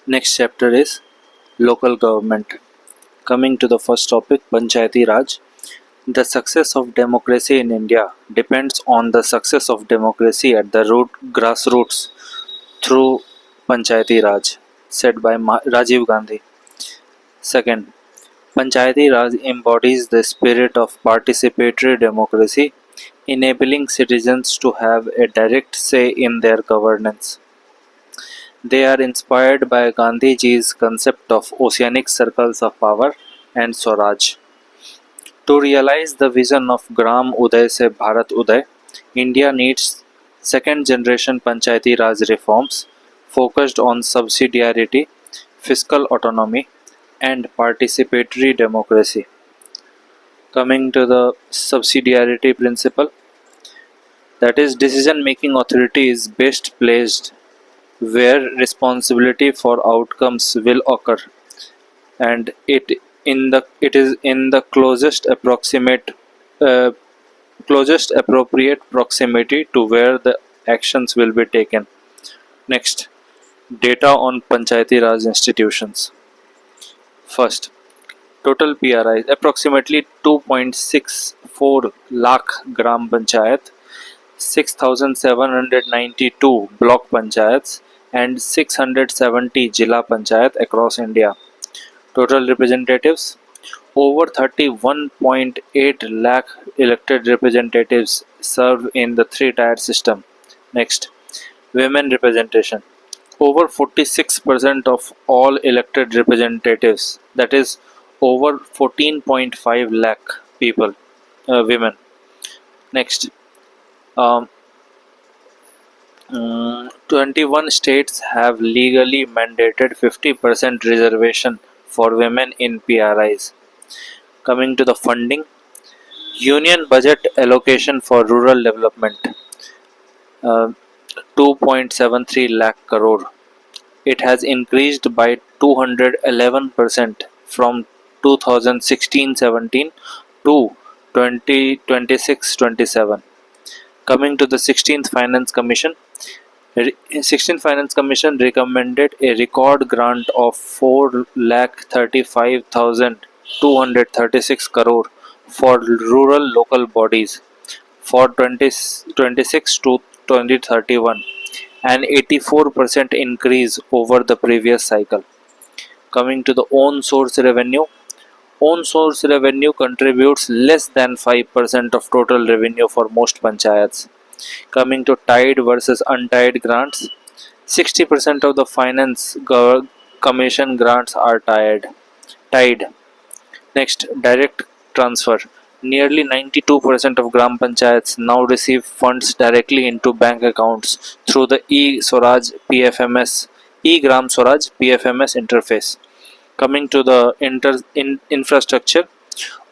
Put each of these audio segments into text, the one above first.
Next chapter is local government. Coming to the first topic, Panchayati Raj. The success of democracy in India depends on the success of democracy at the grassroots through Panchayati Raj, said by Rajiv Gandhi. Second, Panchayati Raj embodies the spirit of participatory democracy, enabling citizens to have a direct say in their governance. They are inspired by Gandhiji's concept of oceanic circles of power and Swaraj. To realize the vision of Gram Uday se Bharat Uday, India needs second generation Panchayati Raj reforms focused on subsidiarity, fiscal autonomy, and participatory democracy. Coming to the subsidiarity principle, that is, decision making authority is best placed where responsibility for outcomes will occur, and it is in the uh, closest appropriate proximity to where the actions will be taken. Next, data on Panchayati Raj institutions. First, total PRI approximately 2.64 lakh gram panchayat, 6,792 block panchayats, and 670 Jilla Panchayat across India. Total representatives over 31.8 lakh elected representatives serve in the three-tier system. Next, women representation. Over 46% of all elected representatives, that is, over 14.5 lakh people, women. Next, um, 21 states have legally mandated 50% reservation for women in PRIs. Coming to the funding, Union budget allocation for rural development, uh, 2.73 lakh crore. It has increased by 211% from 2016-17 to 2026-27. Coming to the 16th Finance Commission recommended a record grant of 4,35,236 crore for rural local bodies for 2026 to 2031, an 84% increase over the previous cycle. Coming to the own source revenue contributes less than 5% of total revenue for most panchayats. Coming to tied versus untied grants, 60% of the commission grants are tied. Next, direct transfer. Nearly 92% of Gram Panchayats now receive funds directly into bank accounts through the e-Gram Swaraj PFMS interface. Coming to the infrastructure,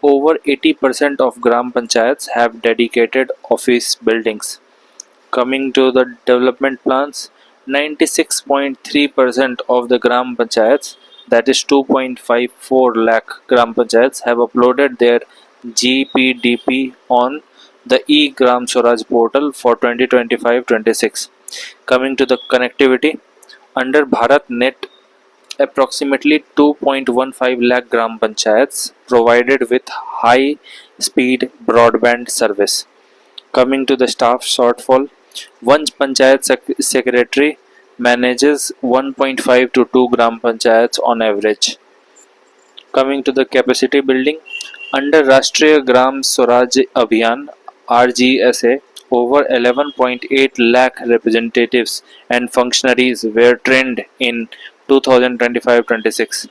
over 80% of Gram Panchayats have dedicated office buildings. Coming to the development plans, 96.3% of the Gram Panchayats, that is 2.54 lakh Gram Panchayats, have uploaded their GPDP on the e-Gram Swaraj portal for 2025-26. Coming to the connectivity, under BharatNet, approximately 2.15 lakh Gram Panchayats provided with high speed broadband service. Coming to the staff shortfall, one Panchayat Secretary manages 1.5 to 2 Gram Panchayats on average. Coming to the capacity building, under Rashtriya Gram Swaraj Abhiyan RGSA, over 11.8 lakh representatives and functionaries were trained in 2025-26.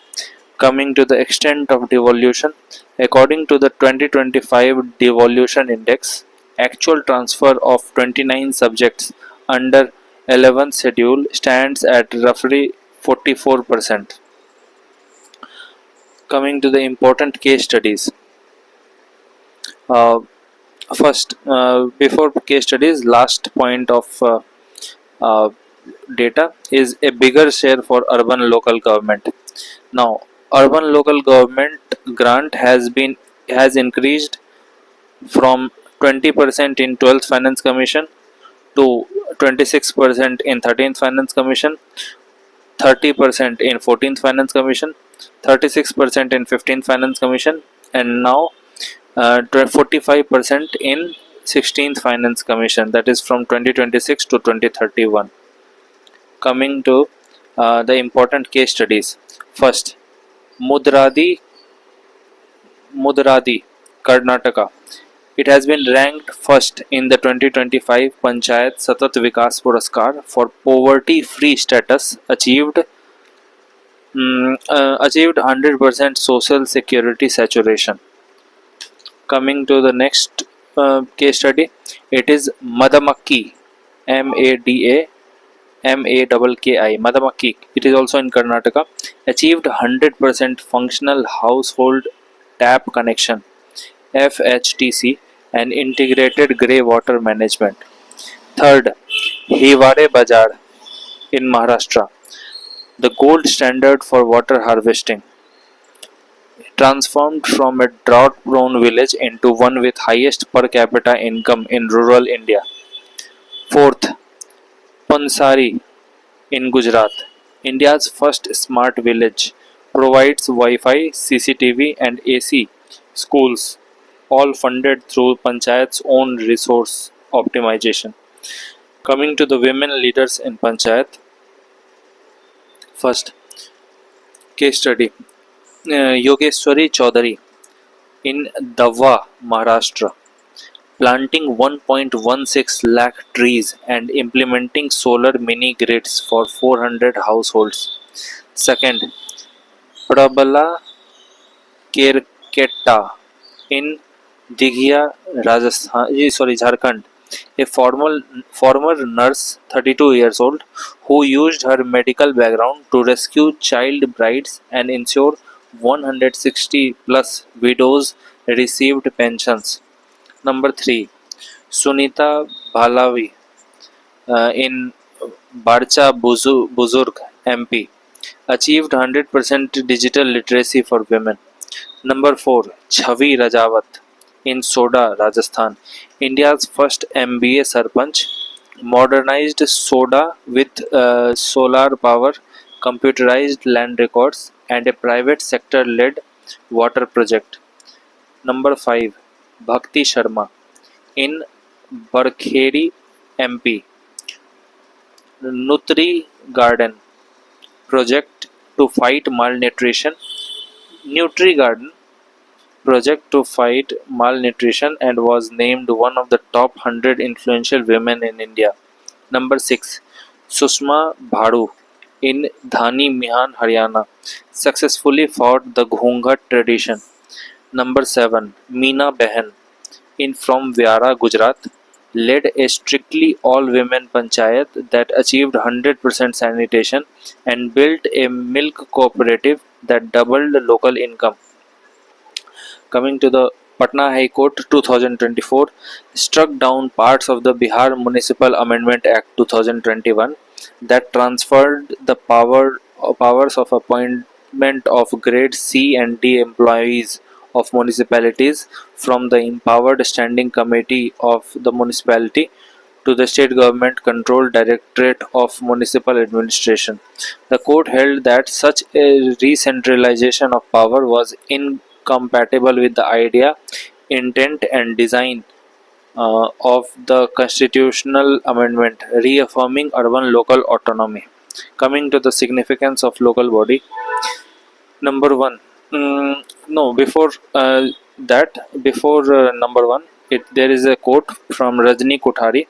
Coming to the extent of devolution, according to the 2025 Devolution Index, actual transfer of 29 subjects under 11th schedule stands at roughly 44%. Coming to the important case studies. Uh, First, before case studies, last point of uh, data is a bigger share for urban local government. Now, urban local government grant has increased from 20% in 12th Finance Commission to 26% in 13th Finance Commission. 30% in 14th Finance Commission, 36% in 15th Finance Commission, and now 45% in 16th Finance Commission, that is from 2026 to 2031. Coming to the important case studies. First, Mudradi, Karnataka. It has been ranked first in the 2025 Panchayat Satat Vikas Puraskar for poverty-free status, achieved 100% social security saturation. Coming to the next case study, it is Madamakki, Madaki, Madamakki. It is also in Karnataka. Achieved 100% functional household tap connection, FHTC, and integrated grey water management. Third, Hiware Bajar in Maharashtra, the gold standard for water harvesting, transformed from a drought-prone village into one with highest per capita income in rural India. Fourth, Pansari in Gujarat, India's first smart village, provides Wi-Fi, CCTV, and AC schools, all funded through Panchayat's own resource optimization. Coming to the women leaders in Panchayat, first case study, Yogeshwari Chaudhary in Davwa, Maharashtra, planting 1.16 lakh trees and implementing solar mini grids for 400 households. Second, Prabala Kerketa in Dighia, Jharkhand, a former nurse, 32 years old, who used her medical background to rescue child brides and ensure 160 plus widows received pensions. Number 3, Sunita Bhalavi in Barcha Buzurg, MP, achieved 100% digital literacy for women. Number 4, Chhavi Rajawat in Soda, Rajasthan, India's first MBA Sarpanch, modernized Soda with solar power, computerized land records, and a private sector led water project. Number 5, Bhakti Sharma in Barkheri, MP, Nutri Garden project to fight malnutrition, Nutri Garden project to fight malnutrition, and was named one of the top 100 influential women in India. Number 6, Sushma Bhadu in Dhani Mihan, Haryana, successfully fought the Ghungat tradition. Number 7, Meena Behan in from Vyara, Gujarat, led a strictly all-women panchayat that achieved 100% sanitation and built a milk cooperative that doubled the local income. Coming to the Patna High Court, 2024 struck down parts of the Bihar Municipal Amendment Act 2021 that transferred the powers of appointment of grade C and D employees of municipalities from the empowered standing committee of the municipality to the state government controlled Directorate of Municipal Administration. The court held that such a re-centralization of power was incompatible with the idea, intent, and design of the constitutional amendment, reaffirming urban local autonomy. Coming to the significance of local body, number one. No, before number one, there is a quote from Rajni Kothari.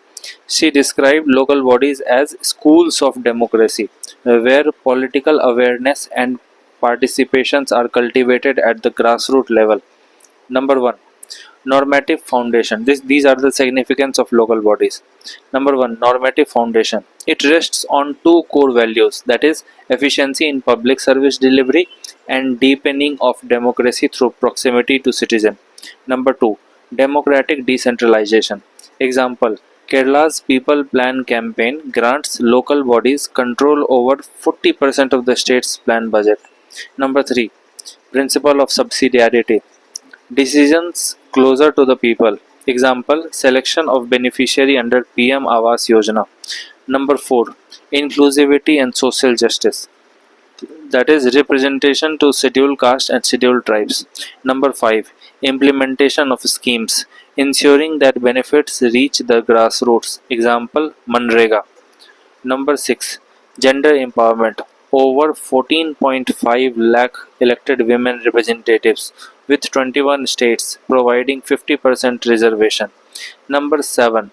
She described local bodies as schools of democracy, where political awareness and participations are cultivated at the grassroots level. Number one, normative foundation. These are the significance of local bodies. Number one, normative foundation. It rests on two core values, that is, efficiency in public service delivery and deepening of democracy through proximity to citizen. Number two, democratic decentralization. Example, Kerala's People Plan campaign grants local bodies control over 40% of the state's plan budget. Number three, principle of subsidiarity. Decisions closer to the people. Example, selection of beneficiary under PM Awas Yojana. Number 4, inclusivity and social justice. that is representation to scheduled caste and scheduled tribes. Number 5, implementation of schemes, ensuring that benefits reach the grassroots. Example, Manrega. Number 6, gender empowerment. Over 14.5 lakh elected women representatives with 21 states providing 50% reservation. Number 7,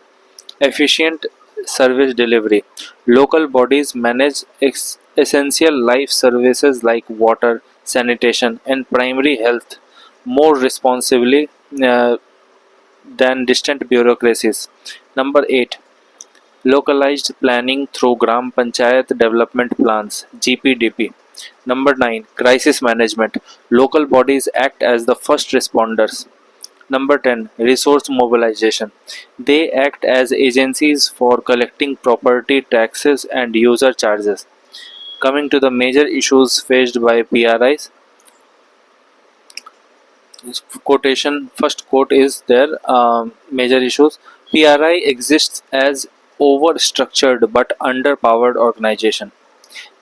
efficient service delivery. Local bodies manage essential life services like water, sanitation, and primary health more responsibly uh, than distant bureaucracies. Number 8, localized planning through Gram Panchayat Development Plans (GPDP). Number 9, crisis management. Local bodies act as the first responders. Number 10, resource mobilization. They act as agencies for collecting property taxes and user charges. Coming to the major issues faced by PRIs, quotation first quote is there, major issues. PRI exists as overstructured but underpowered organization.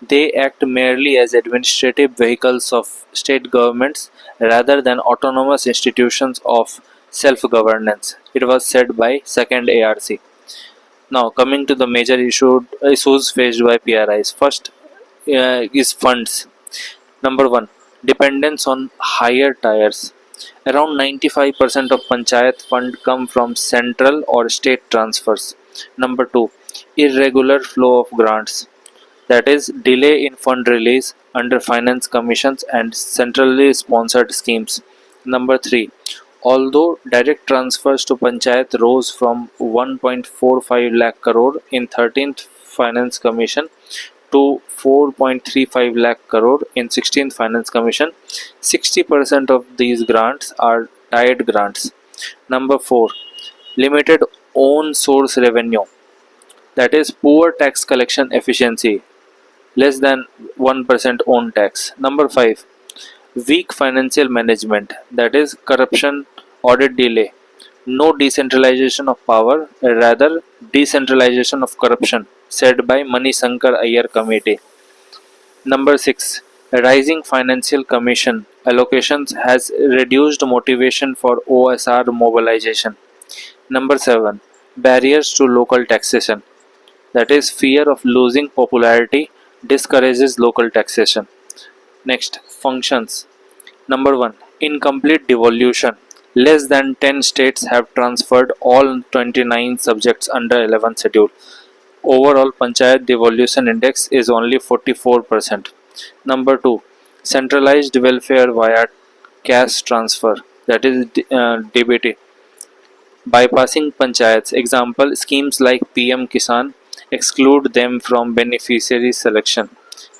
They act merely as administrative vehicles of state governments rather than autonomous institutions of self-governance. It was said by second ARC. Now coming to the major issues faced by PRIs. First is funds. Number 1, dependence on higher tiers. Around 95% of panchayat fund come from central or state transfers. Number 2, irregular flow of grants, that is delay in fund release under finance commissions and centrally sponsored schemes. Number 3, although direct transfers to panchayat rose from 1.45 lakh crore in 13th finance commission to 4.35 lakh crore in 16th finance commission, 60% of these grants are tied grants. Number 4, limited own source revenue, that is poor tax collection efficiency, less than 1% own tax. Number 5, weak financial management, that is corruption, audit delay, no decentralization of power, rather decentralization of corruption, said by Mani Shankar Iyer committee. Number 6, rising financial commission allocations has reduced motivation for OSR mobilization. Number 7, barriers to local taxation, that is fear of losing popularity discourages local taxation. Next, functions. Number 1, incomplete devolution. Less than 10 states have transferred all 29 subjects under 11th schedule. Overall Panchayat devolution index is only 44%. Number 2, centralized welfare via cash transfer, that is DBT, bypassing panchayats. Example, schemes like PM Kisan exclude them from beneficiary selection.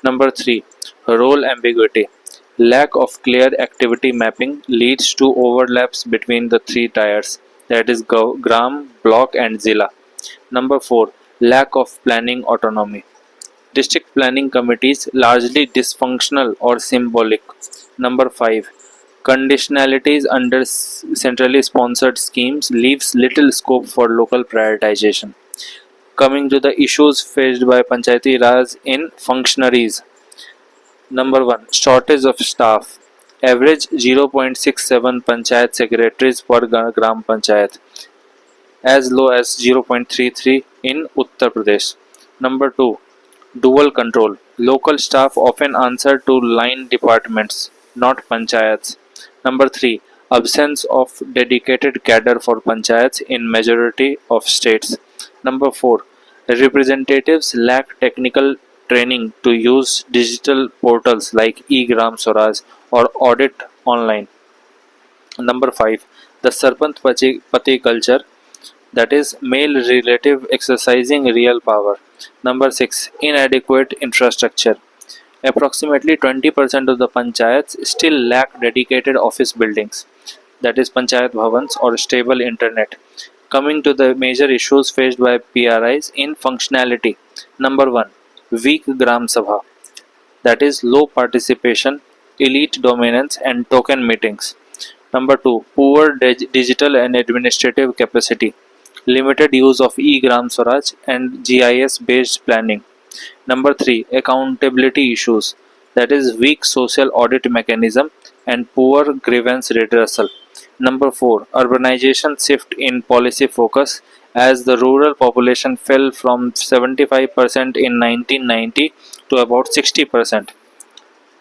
Number 3, role ambiguity. Lack of clear activity mapping leads to overlaps between the three tiers, that is Gram, Block and Zilla. Number 4, lack of planning autonomy. District planning committees largely dysfunctional or symbolic. Number 5, conditionalities under centrally sponsored schemes leaves little scope for local prioritization. Coming to the issues faced by Panchayati Raj in functionaries. Number 1, shortage of staff. Average 0.67 panchayat secretaries per gram panchayat, as low as 0.33 in Uttar Pradesh. Number 2, dual control. Local staff often answer to line departments, not panchayats. Number 3, absence of dedicated cadre for panchayats in majority of states. Number 4, representatives lack technical training to use digital portals like eGram Swaraj or audit online. Number 5, the Sarpant Pati culture, that is male relative exercising real power. Number 6, inadequate infrastructure. Approximately 20% of the panchayats still lack dedicated office buildings, that is panchayat bhavans, or stable internet. Coming to the major issues faced by PRIs in functionality. Number 1, weak gram sabha, that is low participation, elite dominance and token meetings. Number 2, poor digital and administrative capacity, limited use of eGram Swaraj and GIS based planning. Number 3, accountability issues. that is weak social audit mechanism and poor grievance redressal. Number 4. Urbanization shift in policy focus as the rural population fell from 75% in 1990 to about 60%.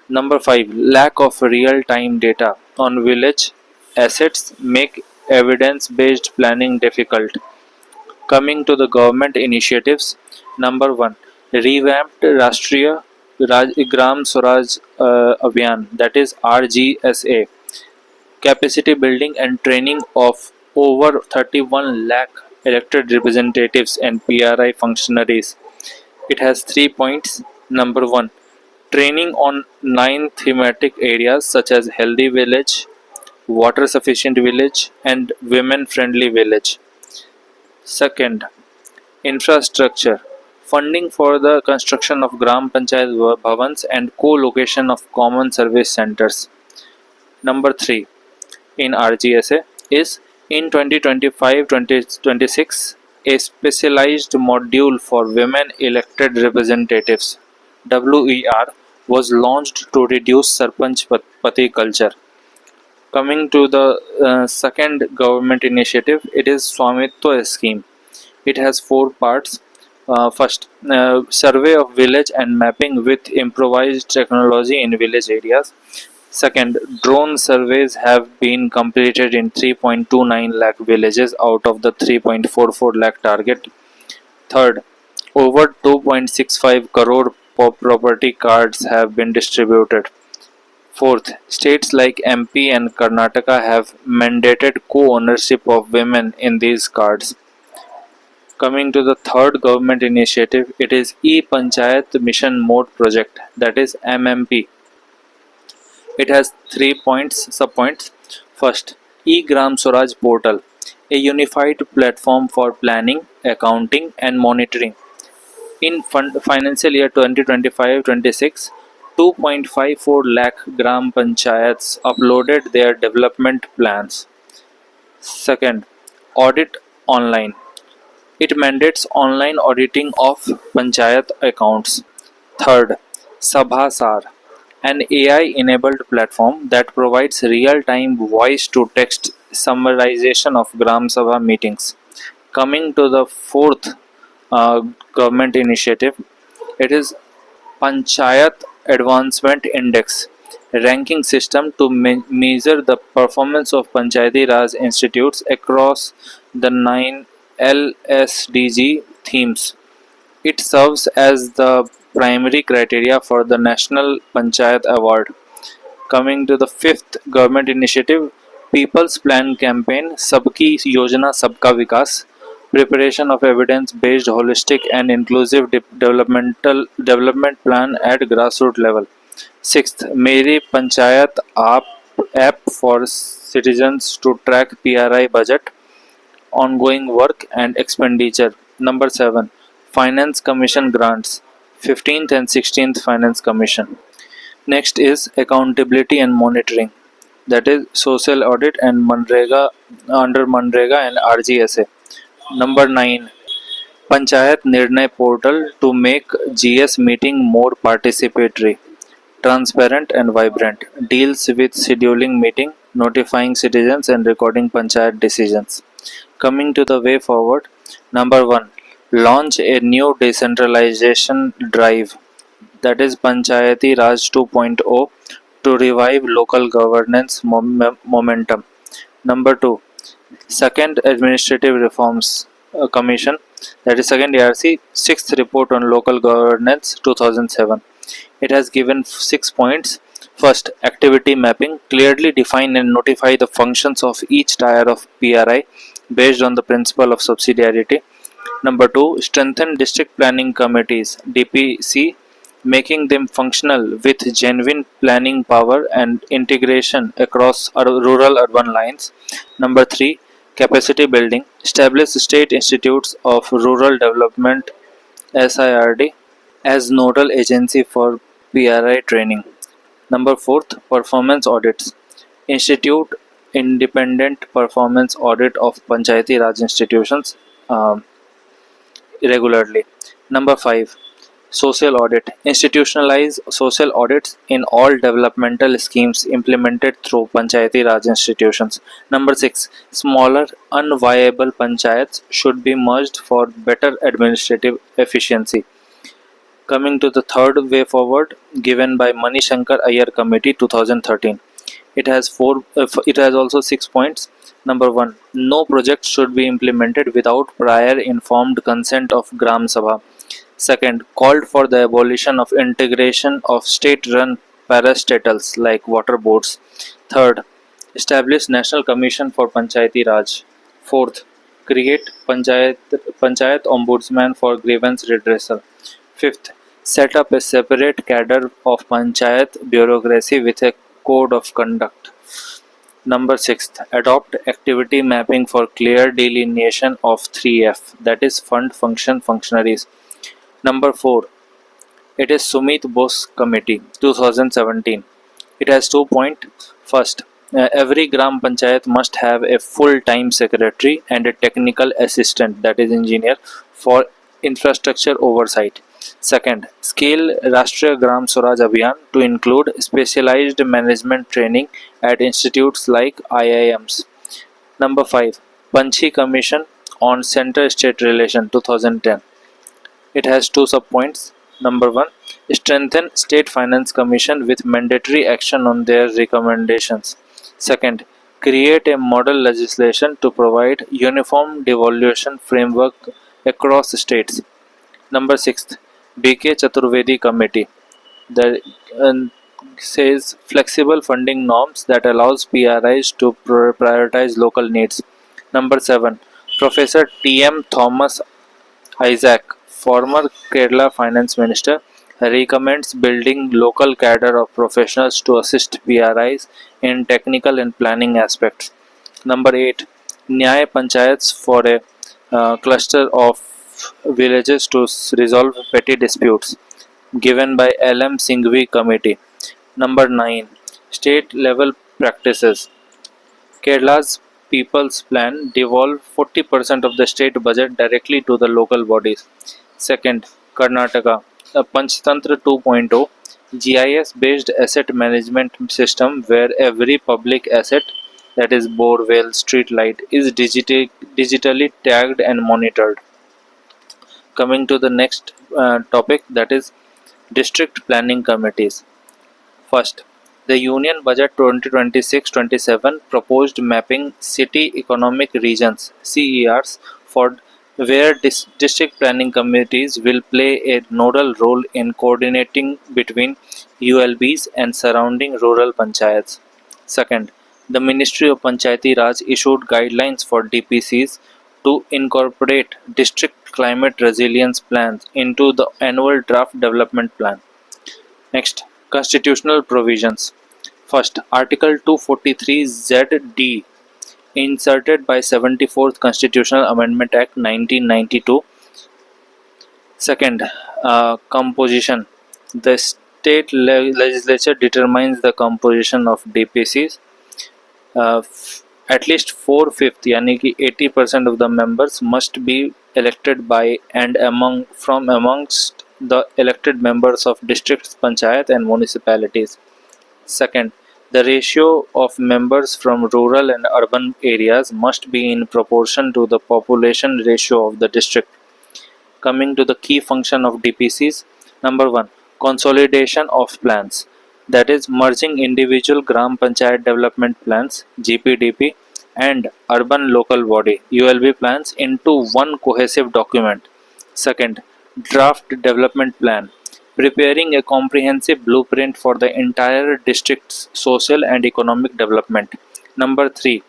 Number 5. Lack of real-time data on village assets make evidence-based planning difficult. Coming to the government initiatives, number 1. Revamped Rashtriya Gram Swaraj Abhiyan, that is RGSA, capacity building and training of over 31 lakh elected representatives and PRI functionaries. It has 3 points. Number 1. Training on 9 thematic areas such as healthy village, water sufficient village, and women friendly village. Second, infrastructure. Funding for the construction of Gram Panchayat Bhavans and co-location of common service centers. Number 3 in RGSA is in 2025-2026 a specialized module for women elected representatives WER was launched to reduce Sarpanch Pati culture. Coming to the second government initiative, it is Swamitwa scheme. It has 4 parts. First, survey of village and mapping with improvised technology in village areas. Second, drone surveys have been completed in 3.29 lakh villages out of the 3.44 lakh target. Third, over 2.65 crore property cards have been distributed. Fourth, states like MP and Karnataka have mandated co-ownership of women in these cards. Coming to the third government initiative, it is E-Panchayat Mission Mode Project, that is MMP. It has 3 points, subpoints. First, E-Gram Swaraj Portal, a unified platform for planning, accounting and monitoring. In financial year 2025-26, 2.54 lakh Gram Panchayats uploaded their development plans. Second, audit online. It mandates online auditing of Panchayat accounts. Third, Sabhasar, an AI-enabled platform that provides real-time voice-to-text summarization of Gram Sabha meetings. Coming to the fourth government initiative, it is Panchayat Advancement Index, ranking system to measure the performance of Panchayati Raj institutes across the 9 LSDG themes. It serves as the primary criteria for the National Panchayat Award. Coming to the fifth government initiative, People's Plan Campaign, Sabki Yojana Sabka Vikas, preparation of evidence-based, holistic and inclusive development plan at grassroots level. Sixth, Meri Panchayat app for citizens to track PRI budget, ongoing work and expenditure. Number 7. Finance Commission grants, 15th and 16th Finance Commission. Next is accountability and monitoring, that is social audit and Manrega under Manrega and RGSA. Number 9. Panchayat Nirnay portal to make GS meeting more participatory, transparent and vibrant. Deals with scheduling meeting, notifying citizens and recording Panchayat decisions. Coming to the way forward, number 1. Launch a new decentralization drive, that is Panchayati Raj 2.0, to revive local governance momentum. Number 2. Second Administrative Reforms Commission, that is second ARC, 6th report on local governance 2007. It has given 6 points. First, activity mapping, clearly define and notify the functions of each tier of PRI based on the principle of subsidiarity. Number 2, strengthen district planning committees DPC, making them functional with genuine planning power and integration across rural urban lines. Number 3, capacity building, establish state institutes of rural development SIRD as nodal agency for PRI training. Number 4, performance audits, institute independent performance audit of Panchayati Raj institutions regularly. Number 5, Social audit. Institutionalize social audits in all developmental schemes implemented through Panchayati Raj institutions. Number 6. Smaller, unviable panchayats should be merged for better administrative efficiency. Coming to the third way forward, given by Manishankar Iyer Committee 2013. It has also 6 points. Number 1. No project should be implemented without prior informed consent of Gram Sabha. Second, called for the abolition of integration of state-run parastatals like water boards. Third, establish National Commission for Panchayati Raj. Fourth, create Panchayat Ombudsman for grievance redressal. Fifth, set up a separate cadre of Panchayat bureaucracy with a code of conduct. Number 6. Adopt activity mapping for clear delineation of 3F, that is fund function functionaries. Number 4. It is Sumit Bose Committee 2017. It has 2 points. First, every Gram Panchayat must have a full-time secretary and a technical assistant, that is engineer, for infrastructure oversight. Second, scale Rashtriya Gram Swaraj Abhiyan to include specialized management training at institutes like IIMs. Number 5. Panchi Commission on Center-State Relation 2010. It has two subpoints. Number 1. Strengthen State Finance Commission with mandatory action on their recommendations. Second, create a model legislation to provide uniform devolution framework across states. Number 6. BK Chaturvedi Committee that says flexible funding norms that allows PRIs to prioritize local needs. Number 7. Professor T.M. Thomas Isaac, former Kerala Finance Minister, recommends building local cadre of professionals to assist PRIs in technical and planning aspects. Number 8. Nyaya Panchayats for a cluster of villages to resolve petty disputes, given by L.M. Singhvi Committee. Number 9. State level practices. Kerala's People's Plan devolved 40% of the state budget directly to the local bodies. Second, Karnataka, a Panchtantra 2.0 GIS based asset management system where every public asset, that is borewell, street light, is digitally tagged and monitored. Coming to the next topic, that is district planning committees. First, the Union Budget 2026-27 proposed mapping city economic regions (CERs) for where district planning committees will play a nodal role in coordinating between ULBs and surrounding rural panchayats. Second, the Ministry of Panchayati Raj issued guidelines for DPCs to incorporate district climate resilience plans into the annual draft development plan. Next, constitutional provisions. First, Article 243ZD, inserted by 74th Constitutional Amendment Act 1992. Second, composition. The state legislature determines the composition of DPCs. At least 4/5, यानी कि 80% of the members must be elected by and amongst the elected members of districts, panchayat and municipalities. Second, the ratio of members from rural and urban areas must be in proportion to the population ratio of the district. Coming to the key function of DPCs, number 1, consolidation of plans, that is merging individual Gram Panchayat development plans (GPDP) and urban local body (ULB) plans into one cohesive document. Second, draft development plan, preparing a comprehensive blueprint for the entire district's social and economic development. Number 3,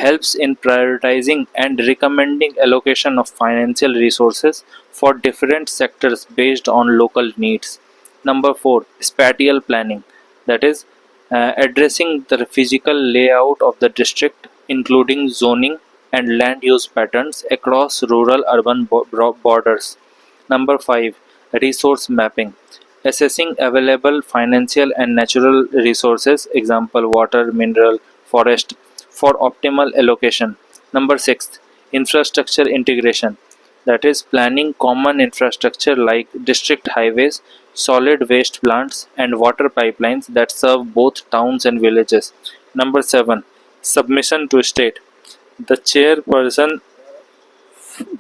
helps in prioritizing and recommending allocation of financial resources for different sectors based on local needs. Number 4, spatial planning, that is addressing the physical layout of the district, including zoning and land use patterns across rural urban borders. Number 5, resource mapping, assessing available financial and natural resources, example water, mineral, forest, for optimal allocation. Number 6, infrastructure integration, that is planning common infrastructure like district highways, solid waste plants, and water pipelines that serve both towns and villages. Number 7. Submission to state. The chairperson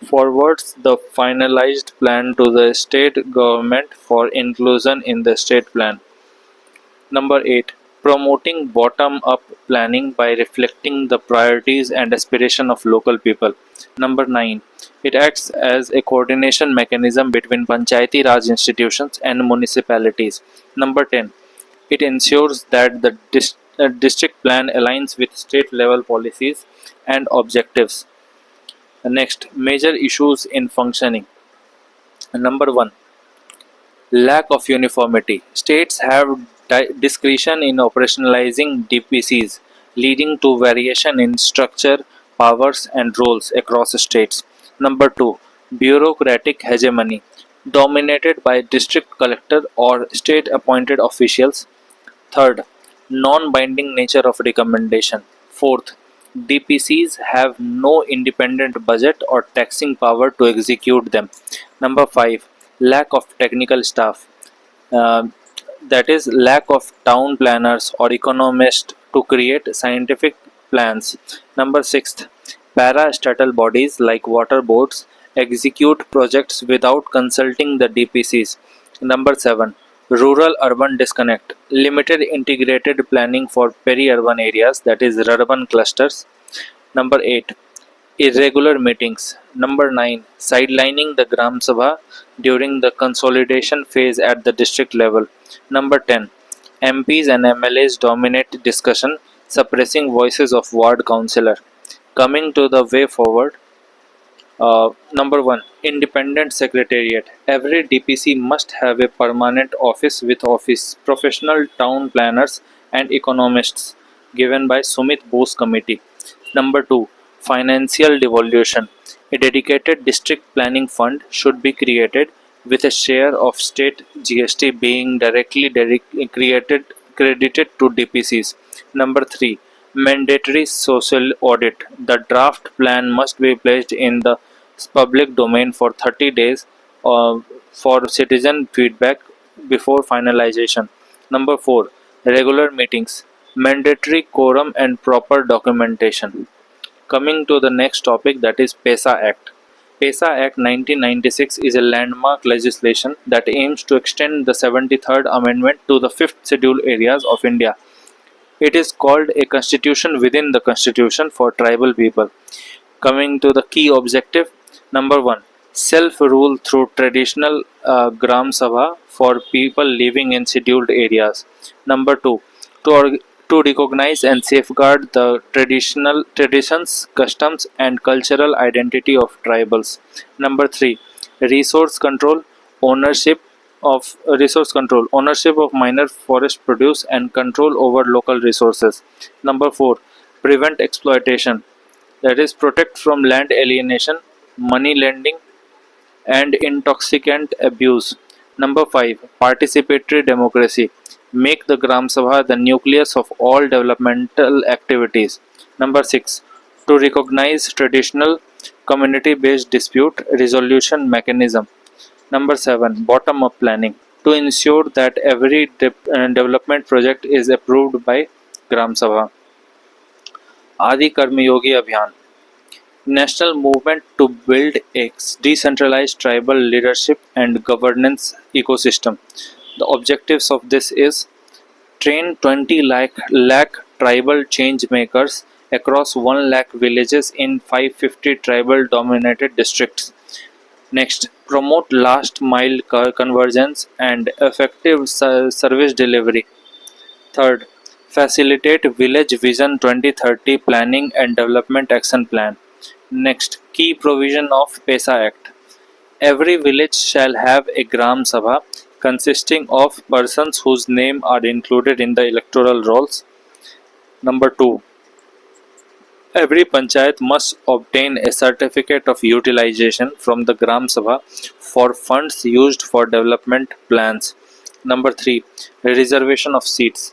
forwards the finalized plan to the state government for inclusion in the state plan. Number 8. Promoting bottom up planning by reflecting the priorities and aspiration of local people. Number 9. It acts as a coordination mechanism between Panchayati Raj institutions and municipalities. Number 10. It ensures that the district plan aligns with state level policies and objectives. Next, major issues in functioning. Number 1. Lack of uniformity. States have discretion in operationalizing DPCs, leading to variation in structure, powers, and roles across states. Number 2. Bureaucratic hegemony, dominated by district collector or state appointed officials. Third, non-binding nature of recommendation. Fourth, DPCs have no independent budget or taxing power to execute them. Number 5, lack of technical staff. Uh, that is, lack of town planners or economists to create scientific plans. Number 6, para-statal bodies like water boards execute projects without consulting the DPCs. Number 7, rural urban disconnect, limited integrated planning for peri-urban areas, that is urban clusters. Number 8, irregular meetings. Number 9, sidelining the Gram Sabha during the consolidation phase at the district level. Number 10, MPs and MLAs dominate discussion, suppressing voices of ward councillor. Coming to the way forward, number 1, independent secretariat. Every DPC must have a permanent office with office professional town planners and economists given by Sumit Bose committee. Number 2, financial devolution. A dedicated district planning fund should be created with a share of state GST being directly created credited to DPCs. Number 3, mandatory social audit. The draft plan must be placed in the public domain for 30 days for citizen feedback before finalization. Number 4, regular meetings, mandatory quorum and proper documentation. Coming to the next topic, that is PESA Act. PESA Act 1996 is a landmark legislation that aims to extend the 73rd Amendment to the 5th Schedule areas of India. It is called a constitution within the constitution for tribal people. Coming to the key objective, number 1, self-rule through traditional Gram Sabha for people living in scheduled areas. Number 2, to recognize and safeguard the traditional traditions, customs, and cultural identity of tribals. Number 3, resource control, ownership ownership of minor forest produce and control over local resources. Number 4, prevent exploitation, that is, protect from land alienation, money lending, and intoxicant abuse. Number 5, participatory democracy. Make the Gram Sabha the nucleus of all developmental activities. Number 6, to recognize traditional community based dispute resolution mechanism. Number 7, bottom up planning. To ensure that every development project is approved by Gram Sabha. Adi Karma Yogi Abhiyan, national movement to build a decentralized tribal leadership and governance ecosystem. The objectives of this is train 20 lakh tribal change makers across 1 lakh villages in 550 tribal dominated districts. Next, promote last mile convergence and effective service delivery. Third, facilitate Village Vision 2030 planning and development action plan. Next, key provision of PESA Act. Every village shall have a Gram Sabha consisting of persons whose name are included in the electoral rolls. Number 2, every panchayat must obtain a certificate of utilization from the Gram Sabha for funds used for development plans. Number 3, reservation of seats.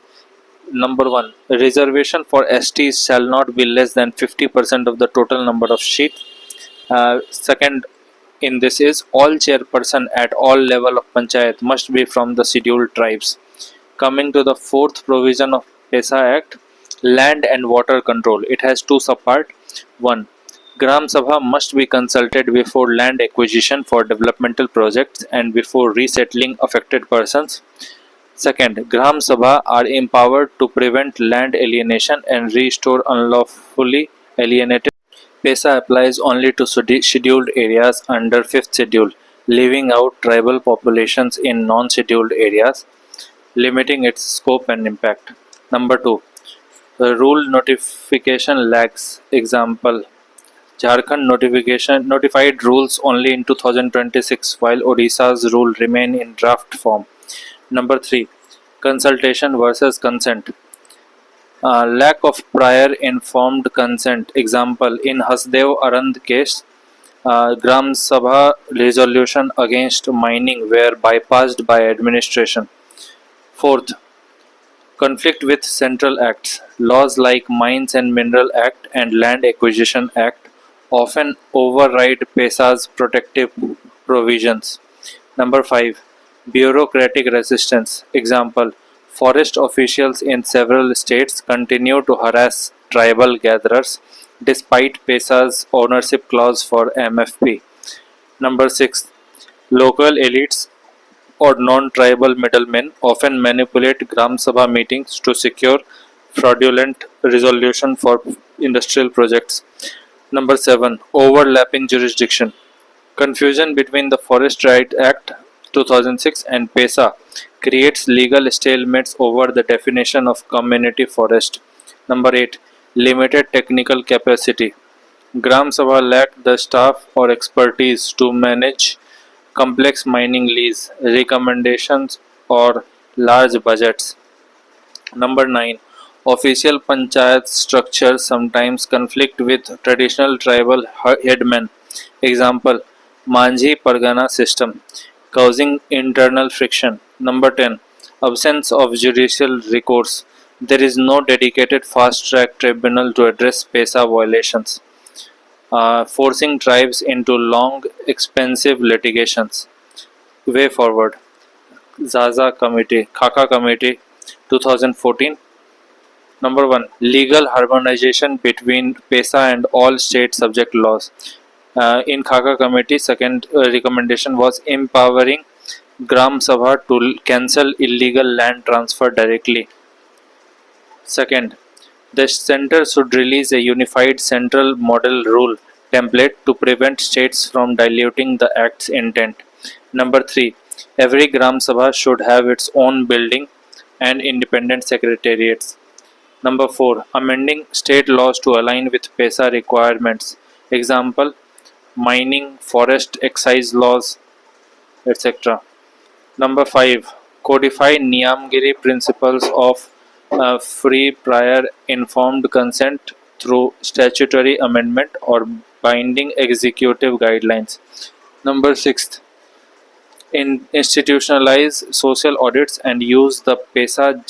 Number 1, reservation for STs shall not be less than 50% of the total number of seats. Second, in this is all chairperson at all level of panchayat must be from the scheduled tribes. Coming to the fourth provision of PESA Act, land and water control. It has two subparts. One, Gram Sabha must be consulted before land acquisition for developmental projects and before resettling affected persons. Second, Gram Sabha are empowered to prevent land alienation and restore unlawfully alienated. PESA applies only to scheduled areas under 5th schedule, leaving out tribal populations in non-scheduled areas, limiting its scope and impact. Number 2. The rule notification lags. Example, Jharkhand notified rules only in 2026 while Odisha's rule remain in draft form. Number 3. Consultation versus consent. Lack of prior informed consent. Example, in Hasdev Arand case, Gram Sabha resolution against mining were bypassed by administration. Fourth, conflict with central acts. Laws like Mines and Mineral Act and Land Acquisition Act often override PESA's protective provisions. Number 5. Bureaucratic resistance. Example, forest officials in several states continue to harass tribal gatherers despite PESA's ownership clause for MFP. Number 6. Local elites or non-tribal middlemen often manipulate Gram Sabha meetings to secure fraudulent resolution for industrial projects. Number 7. Overlapping jurisdiction. Confusion between the Forest Right Act 2006 and PESA creates legal stalemates over the definition of community forest. Number 8. Limited technical capacity. Gram Sabha lacked the staff or expertise to manage complex mining lease, recommendations, or large budgets. Number 9. Official panchayat structures sometimes conflict with traditional tribal headmen. Example, Manjhi Pargana system, causing internal friction. Number 10. Absence of judicial recourse. There is no dedicated fast-track tribunal to address PESA violations, forcing tribes into long, expensive litigations. Way forward. Zaza Committee, Khaka Committee, 2014. Number 1. Legal harmonization between PESA and all state subject laws. In Khaka Committee, second recommendation was empowering Gram Sabha to cancel illegal land transfer directly. Second, the center should release a unified central model rule template to prevent states from diluting the act's intent. Number 3, every Gram Sabha should have its own building and independent secretariats. Number 4, amending state laws to align with PESA requirements. Example, mining, forest excise laws, etc. Number 5, codify Niyamgiri principles of free prior informed consent through statutory amendment or binding executive guidelines. Number 6, institutionalize social audits and use the PESA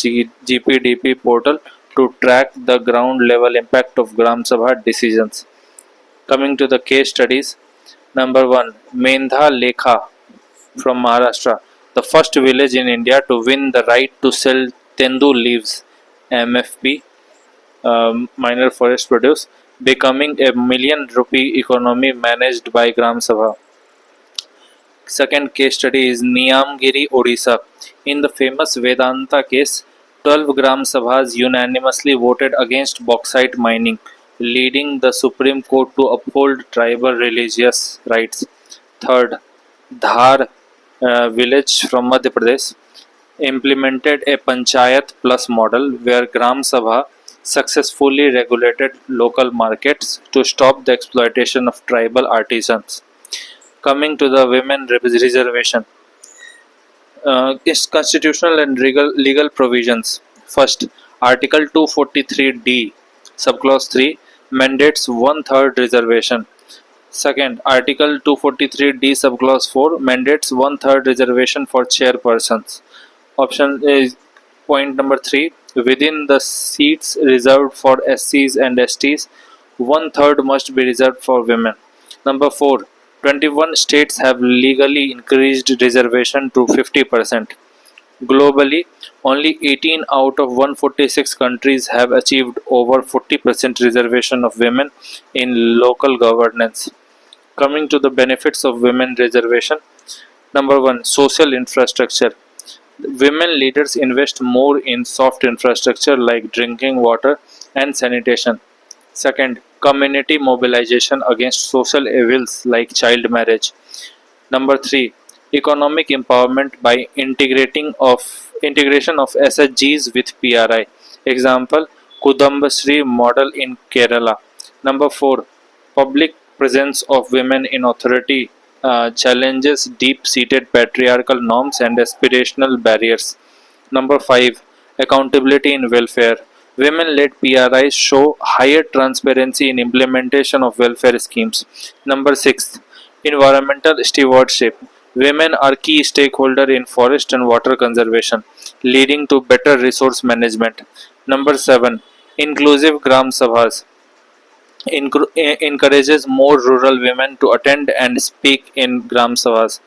GPDP portal to track the ground level impact of Gram Sabha decisions. Coming to the case studies, number 1, Mendha Lekha from Maharashtra, the first village in India to win the right to sell Tendu leaves, MFP, minor forest produce, becoming a ₹1,000,000 economy managed by Gram Sabha. Second case study is Niyamgiri, Odisha. In the famous Vedanta case, 12 Gram Sabhas unanimously voted against bauxite mining, leading the Supreme Court to uphold tribal religious rights. Third, Dhar village from Madhya Pradesh implemented a Panchayat Plus model where Gram Sabha successfully regulated local markets to stop the exploitation of tribal artisans. Coming to the women reservation, its constitutional and legal provisions. First, Article 243D, subclause 3, mandates one-third reservation. Second, Article 243D, subclause 4, mandates one-third reservation for chairpersons. Option is point number 3. Within the seats reserved for SCs and STs, one-third must be reserved for women. Number 4. 21 states have legally increased reservation to 50%. Globally, only 18 out of 146 countries have achieved over 40% reservation of women in local governance. Coming to the benefits of women reservation. Number 1, social infrastructure. Women leaders invest more in soft infrastructure like drinking water and sanitation. Second, community mobilization against social evils like child marriage. Number 3, economic empowerment by integration of SHGs with PRI. Example, Kudambasri model in Kerala. Number 4, public presence of women in authority challenges deep-seated patriarchal norms and aspirational barriers. Number 5, accountability in welfare. Women-led PRIs show higher transparency in implementation of welfare schemes. Number 6, environmental stewardship. Women are key stakeholder in forest and water conservation, leading to better resource management. Number 7, inclusive Gram Sabhas encourages more rural women to attend and speak in Gram Sabhas.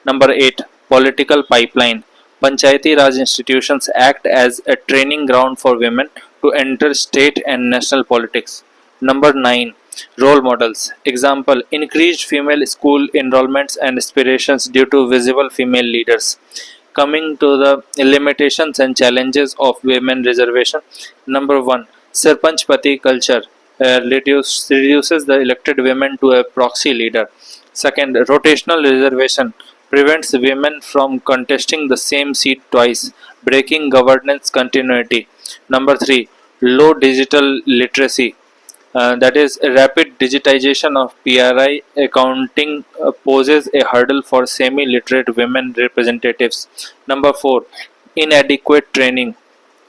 Number 8, political pipeline. Panchayati Raj institutions act as a training ground for women to enter state and national politics. Number 9, role models. Example, increased female school enrollments and aspirations due to visible female leaders. Coming to the limitations and challenges of women reservation. Number 1, Sarpanch Pati culture reduces the elected women to a proxy leader. Second, rotational reservation prevents women from contesting the same seat twice, breaking governance continuity. Number 3, low digital literacy. That is, rapid digitization of PRI accounting poses a hurdle for semi-literate women representatives. Number 4, inadequate training.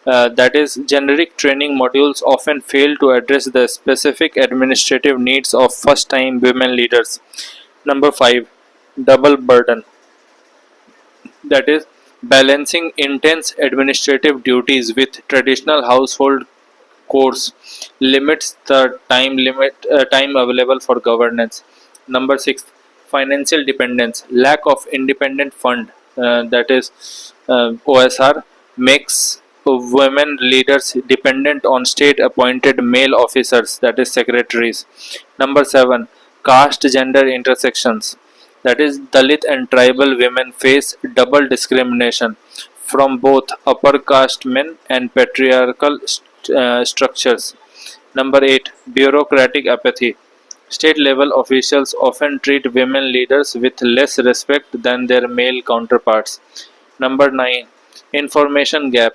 That is, generic training modules often fail to address the specific administrative needs of first-time women leaders. Number 5, double burden. That is, balancing intense administrative duties with traditional household chores limits the time available for governance. Number 6, financial dependence. Lack of independent fund, that is OSR, makes women leaders dependent on state appointed male officers, that is secretaries. Number 7, caste gender intersections. That is, Dalit and tribal women face double discrimination from both upper caste men and patriarchal structures. Number 8, bureaucratic apathy. State level officials often treat women leaders with less respect than their male counterparts. Number 9, information gap.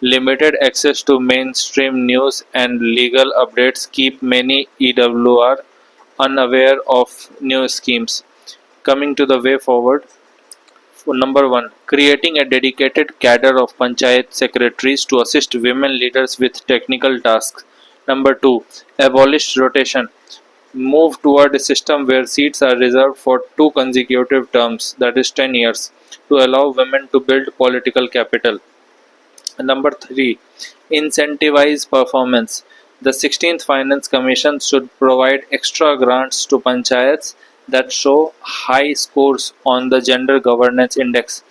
Limited access to mainstream news and legal updates keep many EWR unaware of new schemes. Coming to the way forward. Number 1, creating a dedicated cadre of panchayat secretaries to assist women leaders with technical tasks. Number 2, abolish rotation. Move toward a system where seats are reserved for two consecutive terms, that is 10 years, to allow women to build political capital. Number 3, incentivize performance. The 16th Finance Commission should provide extra grants to panchayats that show high scores on the Gender Governance Index.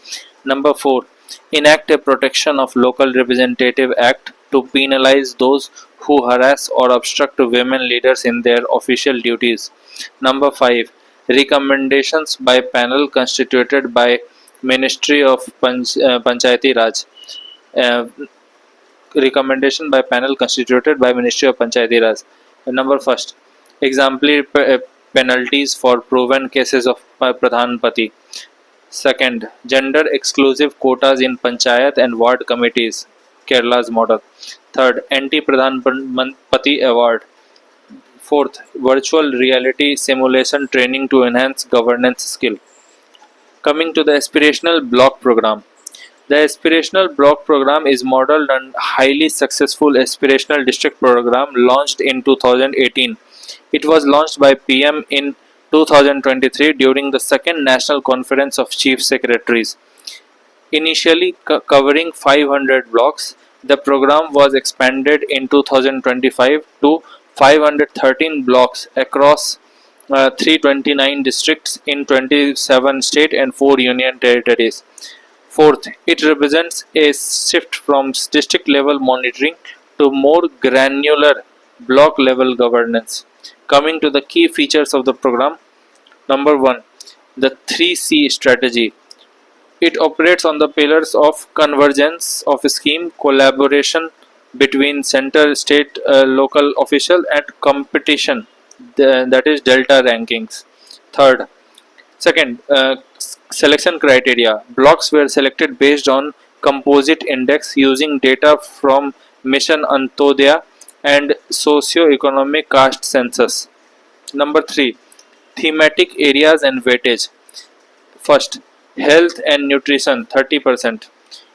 Number 4, enact a Protection of Local Representative Act to penalize those who harass or obstruct women leaders in their official duties. Number 5, recommendations by panel constituted by Ministry of Panchayati Raj. Uh, Recommendation by panel constituted by Ministry of Panchayati Raj. Number first, exemplary penalties for proven cases of Pradhan Pati. Second, gender exclusive quotas in Panchayat and ward committees, Kerala's model. Third, anti Pradhan Pati award. Fourth, virtual reality simulation training to enhance governance skill. Coming to the aspirational block program. The Aspirational Block Program is modeled on highly successful Aspirational District Program launched in 2018. It was launched by PM in 2023 during the second National Conference of Chief Secretaries. Initially covering 500 blocks, the program was expanded in 2025 to 513 blocks across 329 districts in 27 state and 4 union territories. Fourth, it represents a shift from district level monitoring to more granular block level governance. Coming to the key features of the program, number 1, the 3C strategy. It operates on the pillars of convergence of scheme, collaboration between center, state, local official, and competition, that is delta rankings. Third, second, selection criteria. Blocks were selected based on composite index using data from Mission Antodaya and socio-economic caste census. Number 3, thematic areas and weightage. First, health and nutrition 30%,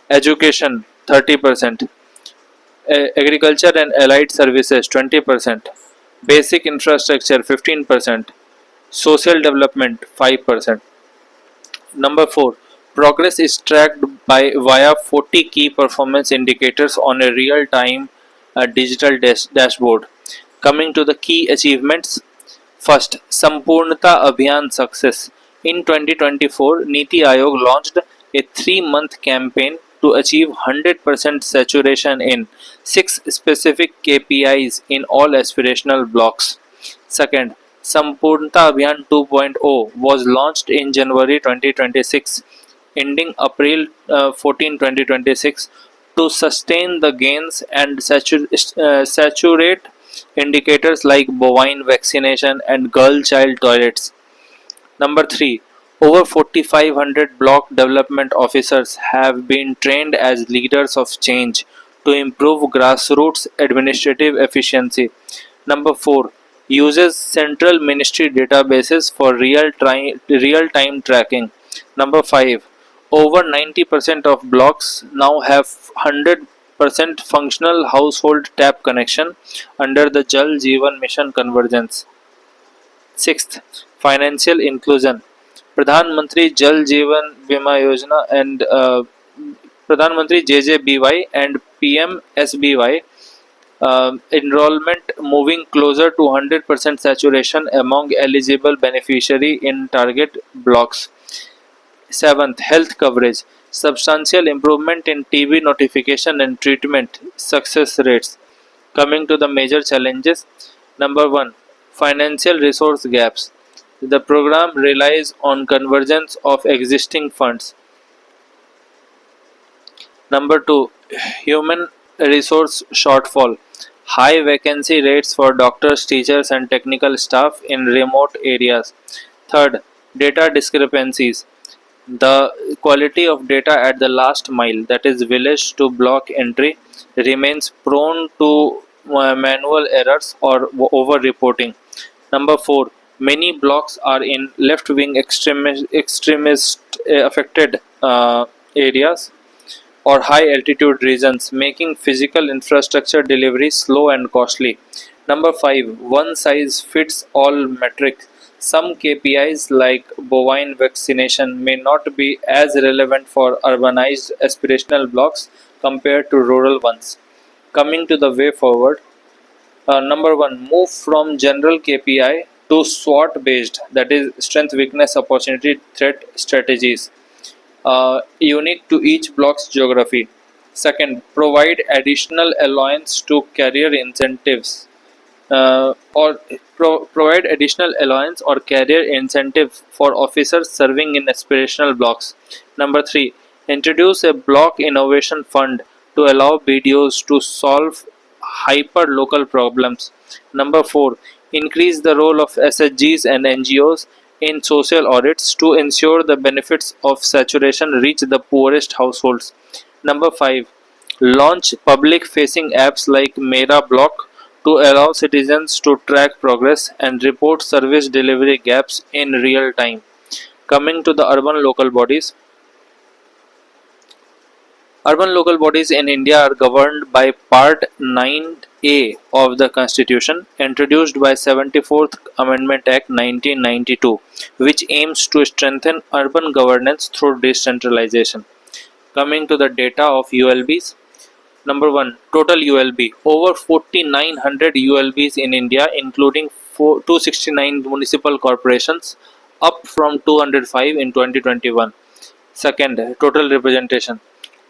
education 30%, agriculture and allied services 20%, basic infrastructure 15%, social development 5%. Number 4, progress is tracked by via 40 key performance indicators on a real-time digital dashboard. Coming to the key achievements, first, Sampurnata Abhiyan success. In 2024, Niti Aayog launched a 3-month campaign to achieve 100% saturation in 6 specific KPIs in all aspirational blocks. Second, Sampurnata Abhiyan 2.0 was launched in January 2026, ending April 14, 2026, to sustain the gains and saturate indicators like bovine vaccination and girl child toilets. Number 3, over 4,500 block development officers have been trained as leaders of change to improve grassroots administrative efficiency. Number 4, uses central ministry databases for real time tracking. Number 5, over 90% of blocks now have 100% functional household tap connection under the Jal Jeevan Mission convergence. Sixth, financial inclusion. Pradhan Mantri Jal Jeevan Bima Yojana and Pradhan Mantri JJBY and PMSBY enrollment moving closer to 100% saturation among eligible beneficiary in target blocks. Seventh, health coverage. Substantial improvement in TB notification and treatment success rates. Coming to the major challenges. Number 1, financial resource gaps. The program relies on convergence of existing funds. Number 2, human resource shortfall. High vacancy rates for doctors, teachers, and technical staff in remote areas. Third, data discrepancies. The quality of data at the last mile, that is village to block entry, remains prone to manual errors or over reporting. Number 4, many blocks are in left wing extremist affected areas or high altitude regions, making physical infrastructure delivery slow and costly. Number 5, one size fits all metric. Some KPIs like bovine vaccination may not be as relevant for urbanized aspirational blocks compared to rural ones. Coming to the way forward, number 1, move from general KPI to SWOT based, that is strength, weakness, opportunity, threat strategies, unique to each block's geography. Second, provide additional allowance to career incentives or provide additional allowance or career incentive for officers serving in aspirational blocks. Number 3, introduce a block innovation fund to allow BDOs to solve hyper local problems. Number 4, increase the role of SHGs and NGOs in social audits to ensure the benefits of saturation reach the poorest households. Number 5, launch public facing apps like Mera Block to allow citizens to track progress and report service delivery gaps in real time. Coming to the urban local bodies in India are governed by Part 9A of the Constitution, introduced by 74th Amendment Act 1992, which aims to strengthen urban governance through decentralization. Coming to the data of ULBs, Number 1, total ULB. Over 4,900 ULBs in India, including 269 municipal corporations, up from 205 in 2021. Second, total representation.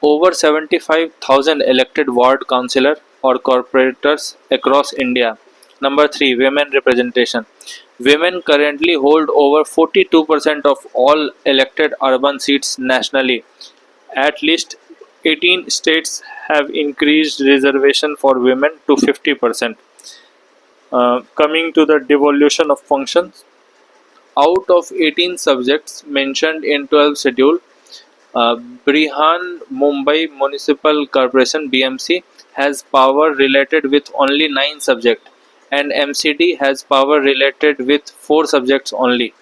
Over 75,000 elected ward councillor or corporators across India. Number 3, women representation. Women currently hold over 42% of all elected urban seats nationally. At least 18 states have increased reservation for women to 50%. Coming to the devolution of functions, out of 18 subjects mentioned in 12th schedule, Brihan Mumbai Municipal Corporation (BMC) has power related with only 9 subjects, and MCD has power related with 4 subjects only.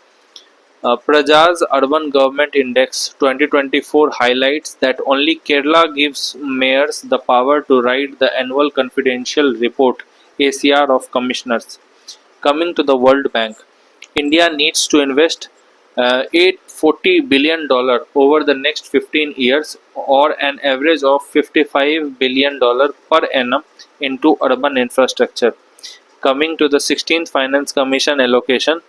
Praja's Urban Government Index 2024 highlights that only Kerala gives mayors the power to write the annual confidential report (ACR) of commissioners. Coming to the World Bank, India needs to invest $840 billion over the next 15 years, or an average of $55 billion per annum, into urban infrastructure. Coming to the 16th Finance Commission allocation,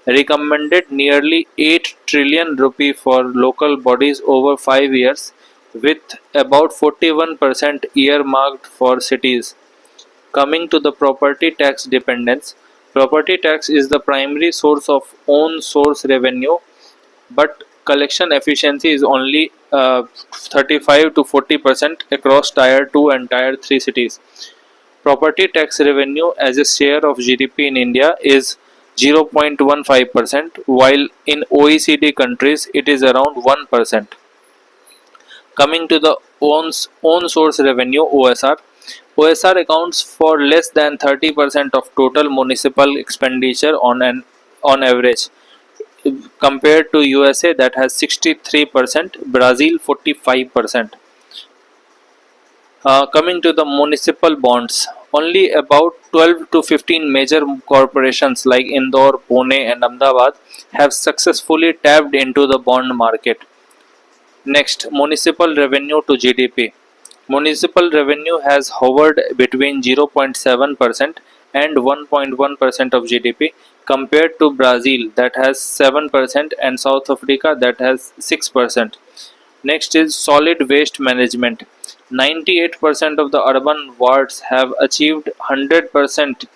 recommended nearly 8 trillion rupee for local bodies over 5 years, with about 41% earmarked for cities. Coming to the property tax dependence, property tax is the primary source of own source revenue, but collection efficiency is only 35 to 40% across Tier 2 and Tier 3 cities. Property tax revenue as a share of GDP in India is 0.15%, while in OECD countries it is around 1%. Coming to the own source revenue (OSR), OSR accounts for less than 30% of total municipal expenditure on average, compared to USA that has 63%, Brazil 45%. Coming to the municipal bonds, only about 12 to 15 major corporations like Indore, Pune, and Ahmedabad have successfully tapped into the bond market. Next, municipal revenue to GDP. Municipal revenue has hovered between 0.7% and 1.1% of GDP, compared to Brazil that has 7% and South Africa that has 6%. Next is solid waste management. 98% of the urban wards have achieved 100%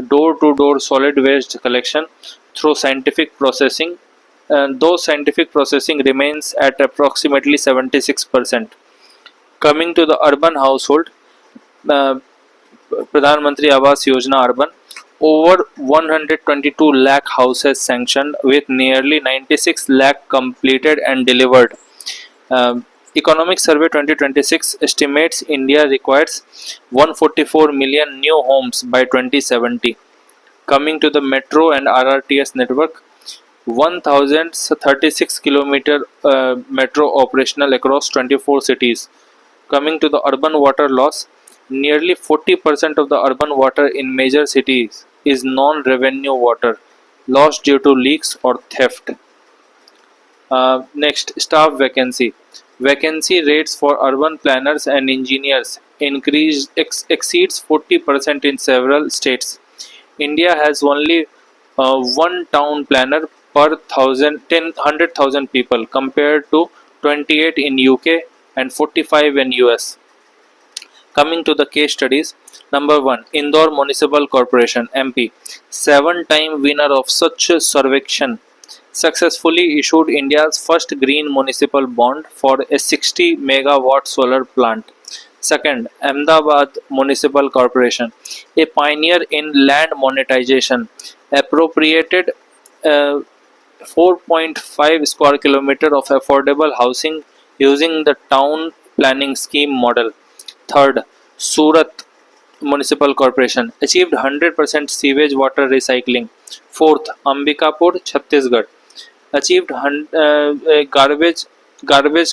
door to door solid waste collection through scientific processing, and though scientific processing remains at approximately 76%. Coming to the urban household, uh, Pradhan Mantri Awas Yojana Urban, over 122 lakh houses sanctioned, with nearly 96 lakh completed and delivered. Economic Survey 2026 estimates India requires 144 million new homes by 2070. Coming to the metro and RRTS network, 1036 kilometer metro operational across 24 cities. Coming to the urban water loss, nearly 40% of the urban water in major cities is non-revenue water, lost due to leaks or theft. Next, staff vacancy. Vacancy rates for urban planners and engineers exceeds 40% in several states. India has only one town planner per 100,000 people, compared to 28 in UK and 45 in US. Coming to the case studies, number 1, Indore Municipal Corporation (MP), 7-time winner of Swachh Sarvekshan, successfully issued India's first green municipal bond for a 60 megawatt solar plant. Second, Ahmedabad Municipal Corporation, a pioneer in land monetization, appropriated 4.5 square kilometer of affordable housing using the town planning scheme model. Third, Surat Municipal Corporation achieved 100% sewage water recycling. Fourth, Ambikapur, Chhattisgarh achieved garbage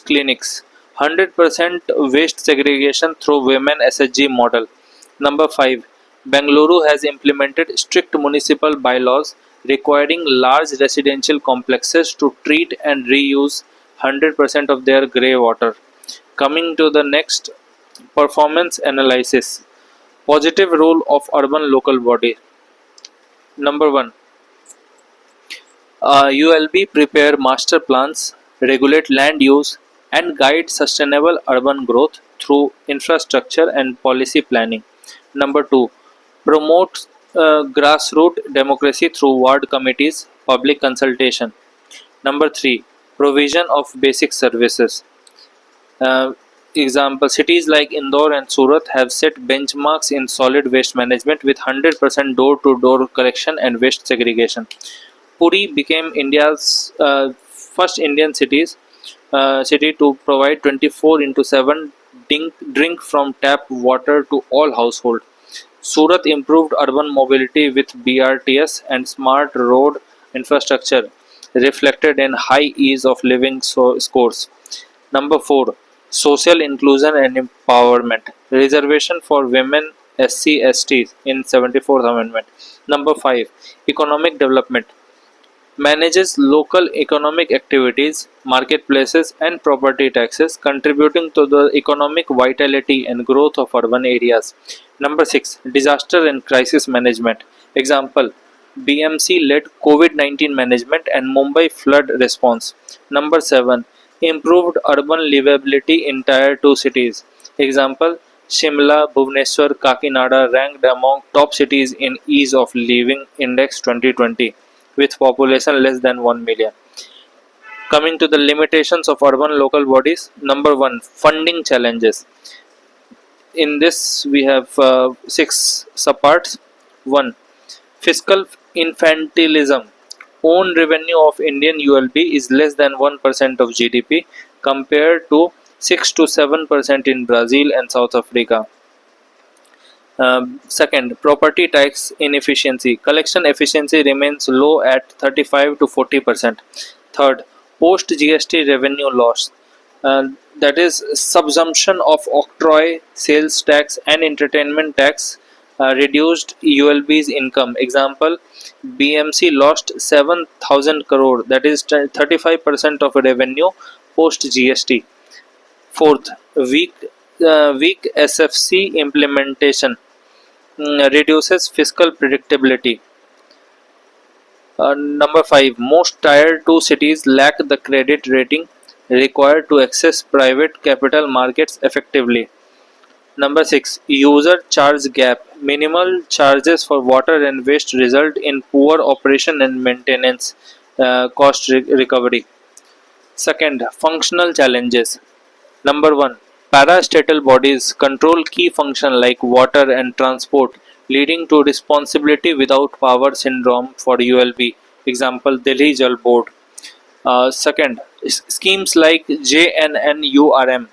clinics, 100% waste segregation through women SHG model. Number 5, Bengaluru has implemented strict municipal bylaws requiring large residential complexes to treat and reuse 100% of their grey water. Coming to the next Performance analysis. Positive role of urban local body. Number 1. ULB prepare master plans, regulate land use, and guide sustainable urban growth through infrastructure and policy planning. Number 2. Promote grassroots democracy through ward committees, public consultation. Number 3. Provision of basic services. Uh, Example, cities like Indore and Surat have set benchmarks in solid waste management with 100% door to door collection and waste segregation. Puri became India's first Indian city to provide 24 into 7 drink from tap water to all households. Surat improved urban mobility with BRTS and smart road infrastructure, reflected in high ease of living scores. Number 4. Social inclusion and empowerment. Reservation for women, SC, STs in 74th Amendment. Number 5. Economic development. Manages local economic activities, marketplaces, and property taxes, contributing to the economic vitality and growth of urban areas. Number 6. Disaster and crisis management. Example, BMC led COVID 19 management and Mumbai flood response. Number 7. Improved urban livability in Tier 2 cities. Example, Shimla, Bhubaneswar, Kakinada ranked among top cities in Ease of Living Index 2020 with population less than 1 million. Coming to the limitations of urban local bodies. Number 1. Funding challenges. In this we have 6 subparts. 1. Fiscal infantilism. Own revenue of Indian ULB is less than 1% of GDP compared to 6 to 7% in Brazil and South Africa. Second, property tax inefficiency. Collection efficiency remains low at 35 to 40%. Third, post GST revenue loss. That is subsumption of octroi, sales tax, and entertainment tax reduced ULB's income. Example, BMC lost 7,000 crore, that is 35% of revenue post GST. Fourth, weak SFC implementation reduces fiscal predictability. Number 5. Most Tier 2 cities lack the credit rating required to access private capital markets effectively. Number 6. User charge gap. Minimal charges for water and waste result in poor operation and maintenance cost recovery. Second, functional challenges. Number 1. Parastatal bodies control key functions like water and transport, leading to responsibility without power syndrome for ULB. Example, Delhi Jal Board. Second, schemes like JNNURM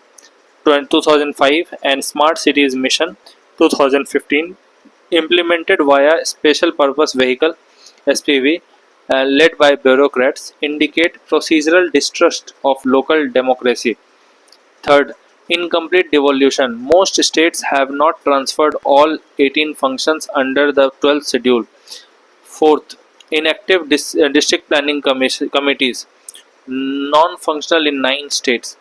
2005 and Smart Cities Mission 2015, implemented via Special Purpose Vehicle SPV, led by bureaucrats, indicate procedural distrust of local democracy. Third, incomplete devolution. Most states have not transferred all 18 functions under the 12th schedule. Fourth, inactive district planning committees, non-functional in 9 states.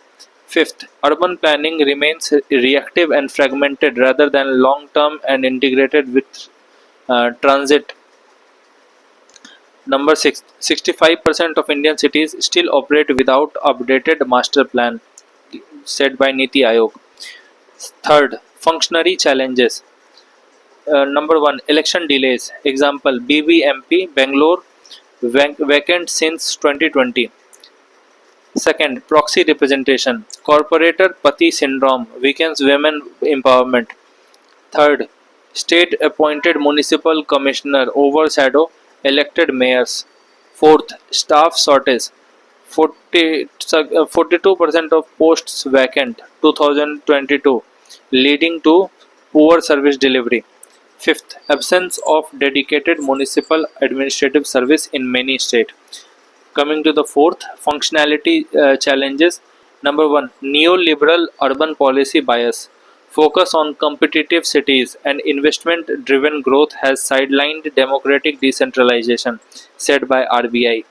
Fifth, urban planning remains reactive and fragmented rather than long-term and integrated with transit. Number 6, 65% of Indian cities still operate without updated master plan, said by Niti Aayog. Third, functionary challenges. Number 1, election delays. Example, BBMP Bangalore vacant since 2020. Second, proxy representation. Corporator Pati syndrome weakens women empowerment. Third, state appointed municipal commissioner overshadow elected mayors. Fourth, staff shortage. 42% of posts vacant 2022, leading to poor service delivery. Fifth, absence of dedicated municipal administrative service in many states. Coming to the fourth, functionality challenges. Number 1, neoliberal urban policy bias. Focus on competitive cities and investment driven growth has sidelined democratic decentralization, said by RBI.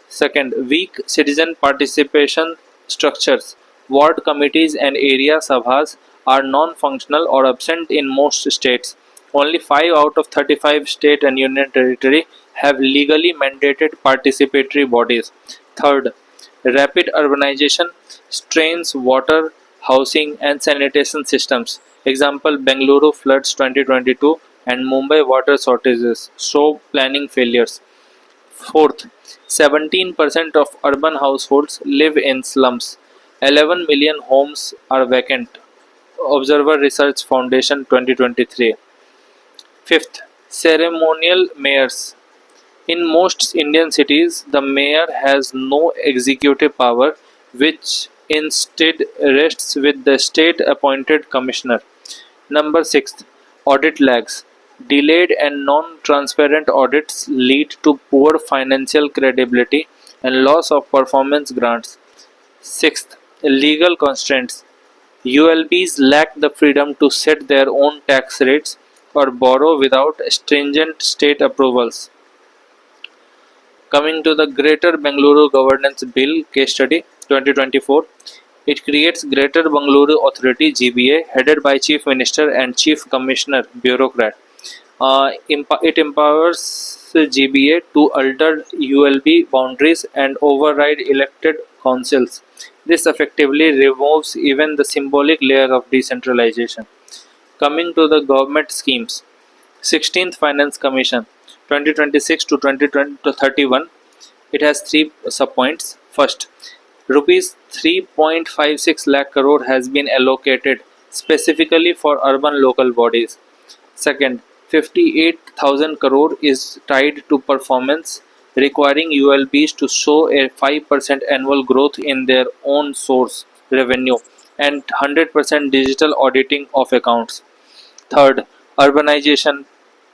Second, weak citizen participation structures. Ward committees and area sabhas are non-functional or absent in most states. Only 5 out of 35 state and union territory have legally mandated participatory bodies. Third, rapid urbanization strains water, housing, and sanitation systems. Example: Bengaluru floods 2022 and Mumbai water shortages show planning failures. Fourth, 17% of urban households live in slums. 11 million homes are vacant. Observer Research Foundation 2023. Fifth, ceremonial mayors. In most Indian cities, the mayor has no executive power, which instead rests with the state appointed commissioner. Number 6. Audit lags. Delayed and non transparent audits lead to poor financial credibility and loss of performance grants. Sixth, legal constraints. ULBs lack the freedom to set their own tax rates or borrow without stringent state approvals. Coming to the Greater Bengaluru Governance Bill case study 2024, it creates Greater Bengaluru Authority (GBA) headed by Chief Minister and Chief Commissioner bureaucrat. It empowers GBA to alter ULB boundaries and override elected councils. This effectively removes even the symbolic layer of decentralization. Coming to the government schemes, 16th Finance Commission 2026 to 2031. It has three subpoints. First, rupees 3.56 lakh crore has been allocated specifically for urban local bodies. Second, 58,000 crore is tied to performance, requiring ULBs to show a 5% annual growth in their own source revenue and 100% digital auditing of accounts. Third, urbanization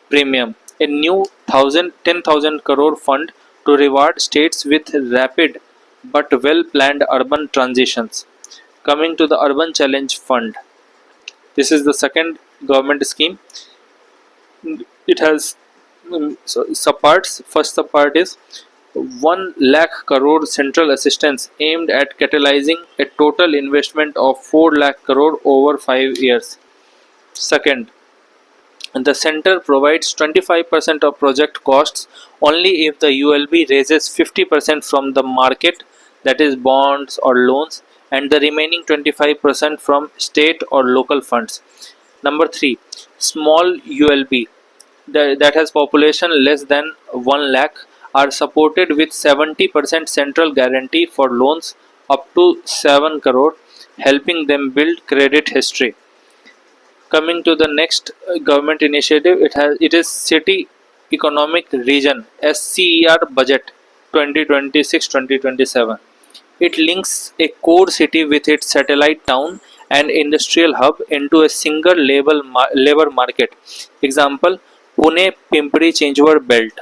premium, a new 10,000 crore fund to reward states with rapid but well planned urban transitions. Coming to the Urban Challenge Fund, this is the second government scheme. It has subparts. First subpart is 1 lakh crore central assistance aimed at catalyzing a total investment of 4 lakh crore over 5 years. Second, the center provides 25% of project costs only if the ULB raises 50% from the market, that is bonds or loans, and the remaining 25% from state or local funds. Number 3, small ULB that has population less than 1 lakh are supported with 70% central guarantee for loans up to 7 crore, helping them build credit history. Coming to the next government initiative, it is City Economic Region SCER Budget 2026-2027. It links a core city with its satellite town and industrial hub into a single labor market. Example: Pune Pimpri Chinchwad Belt.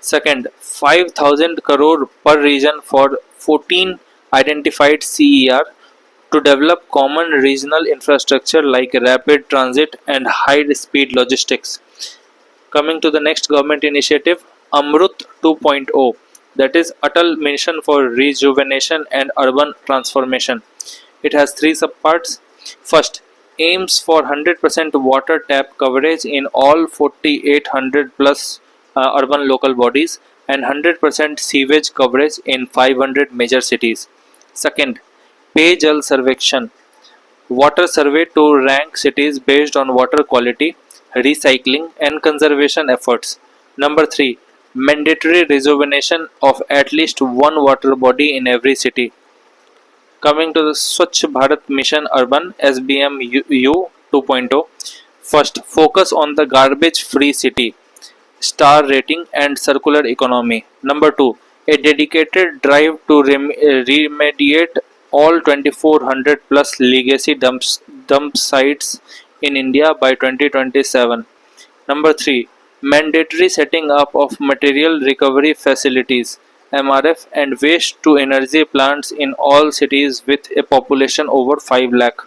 Second, 5,000 crore per region for 14 identified CER to develop common regional infrastructure like rapid transit and high speed logistics. Coming to the next government initiative, Amrut 2.0, that is Atal Mission for Rejuvenation and Urban Transformation. It has three subparts. First, aims for 100% water tap coverage in all 4,800 plus urban local bodies and 100% sewage coverage in 500 major cities. Second, Payjal Sarvekshan, water survey to rank cities based on water quality, recycling, and conservation efforts. Number 3, mandatory rejuvenation of at least one water body in every city. Coming to the Swachh Bharat Mission Urban SBMU 2.0. First, focus on the garbage free city, star rating, and circular economy. Number 2, a dedicated drive to remediate all 2400 plus legacy dump sites in India by 2027. Number 3, mandatory setting up of material recovery facilities MRF and waste to energy plants in all cities with a population over 5 lakh.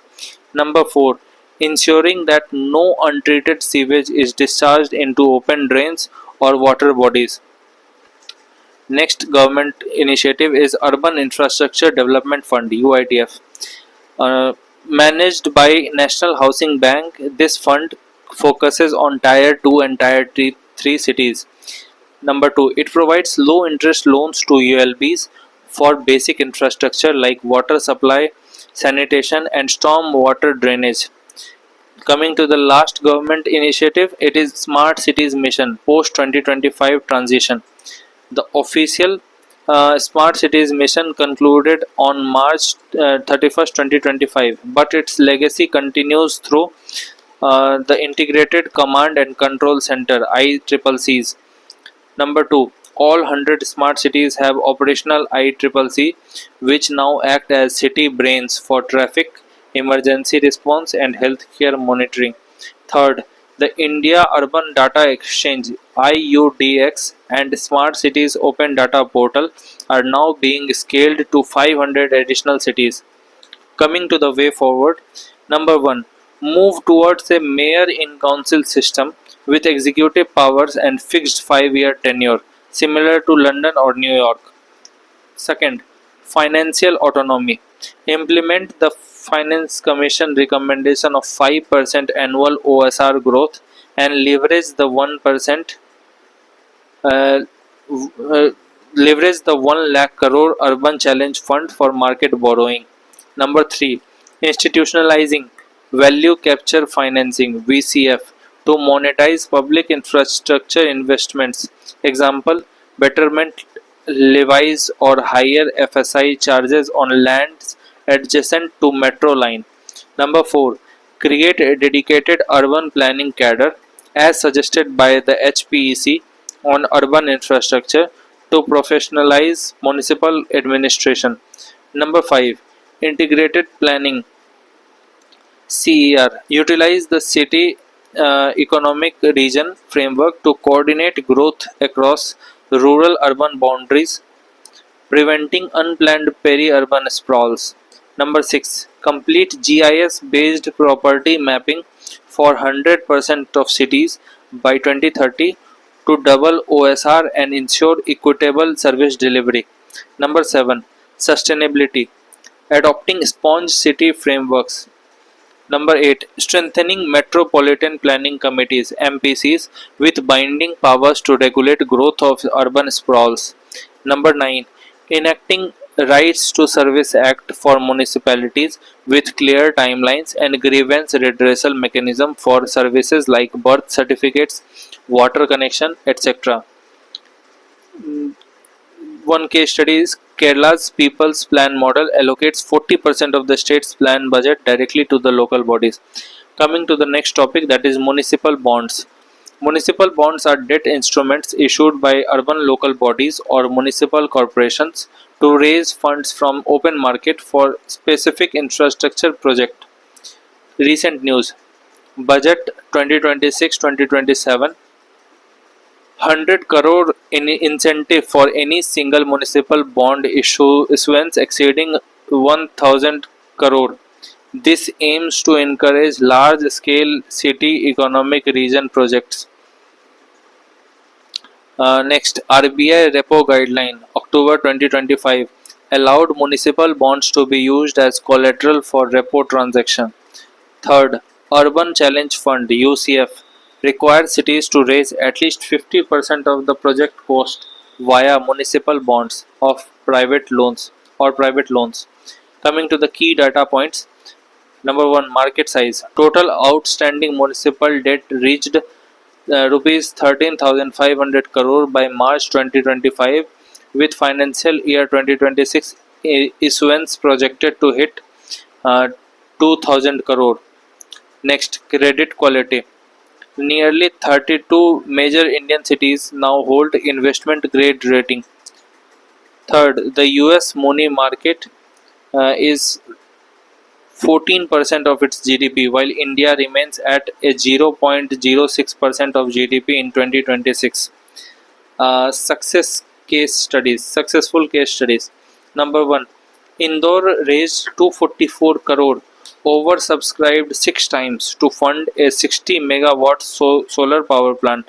Number 4, ensuring that no untreated sewage is discharged into open drains or water bodies. Next government initiative is Urban Infrastructure Development Fund (UITF). Managed by National Housing Bank, this fund focuses on Tier 2 and Tier 3 cities. Number 2, it provides low interest loans to ULBs for basic infrastructure like water supply, sanitation, and storm water drainage. Coming to the last government initiative, it is Smart Cities Mission post 2025 transition. The official Smart Cities mission concluded on March 31st, 2025, but its legacy continues through the Integrated Command and Control Center ICCCs. Number 2, all 100 smart cities have operational ICCC, which now act as city brains for traffic, emergency response, and healthcare monitoring. Third, the India Urban Data Exchange IUDX and Smart Cities Open Data Portal are now being scaled to 500 additional cities. Coming to the way forward, number 1, move towards a mayor in council system with executive powers and fixed 5-year tenure, similar to London or New York. Second, financial autonomy. Implement the Finance Commission recommendation of 5% annual OSR growth and uh, uh, leverage the 1 lakh crore urban challenge fund for market borrowing. Number 3, institutionalizing value capture financing VCF to monetize public infrastructure investments. Example, betterment levies or higher FSI charges on lands adjacent to metro line. Number 4, create a dedicated urban planning cadre as suggested by the HPEC on urban infrastructure to professionalize municipal administration. Number 5, integrated planning CER utilize the city economic region framework to coordinate growth across rural urban boundaries, preventing unplanned peri-urban sprawls. Number 6, complete GIS based property mapping for 100% of cities by 2030 to double OSR and ensure equitable service delivery. Number 7, sustainability adopting sponge city frameworks. Number 8, strengthening metropolitan planning committees MPCs with binding powers to regulate growth of urban sprawls. Number 9, enacting Rights to Service Act for municipalities with clear timelines and grievance redressal mechanism for services like birth certificates, water connection, etc. One case study is Kerala's People's Plan model allocates 40% of the state's plan budget directly to the local bodies. Coming to the next topic, that is municipal bonds. Municipal bonds are debt instruments issued by urban local bodies or municipal corporations to raise funds from open market for specific infrastructure project. Recent news: Budget 2026-2027, 100 crore in incentive for any single municipal bond issuance exceeding 1000 crore. This aims to encourage large scale city economic region projects. Next, RBI repo guideline October 2025 allowed municipal bonds to be used as collateral for repo transaction. Third, Urban Challenge Fund UCF requires cities to raise at least 50% of the project cost via municipal bonds of private loans. Coming to the key data points. Number 1, market size. Total outstanding municipal debt reached rupees 13,500 crore by March 2025, with financial year 2026 issuance projected to hit 2,000 crore. Next, credit quality. Nearly 32 major Indian cities now hold investment grade rating. Third, the US money market is 14% of its GDP, while India remains at a 0.06% of GDP in 2026. Successful case studies. Number 1, Indore raised 244 crore, oversubscribed 6 times to fund a 60 megawatt solar power plant.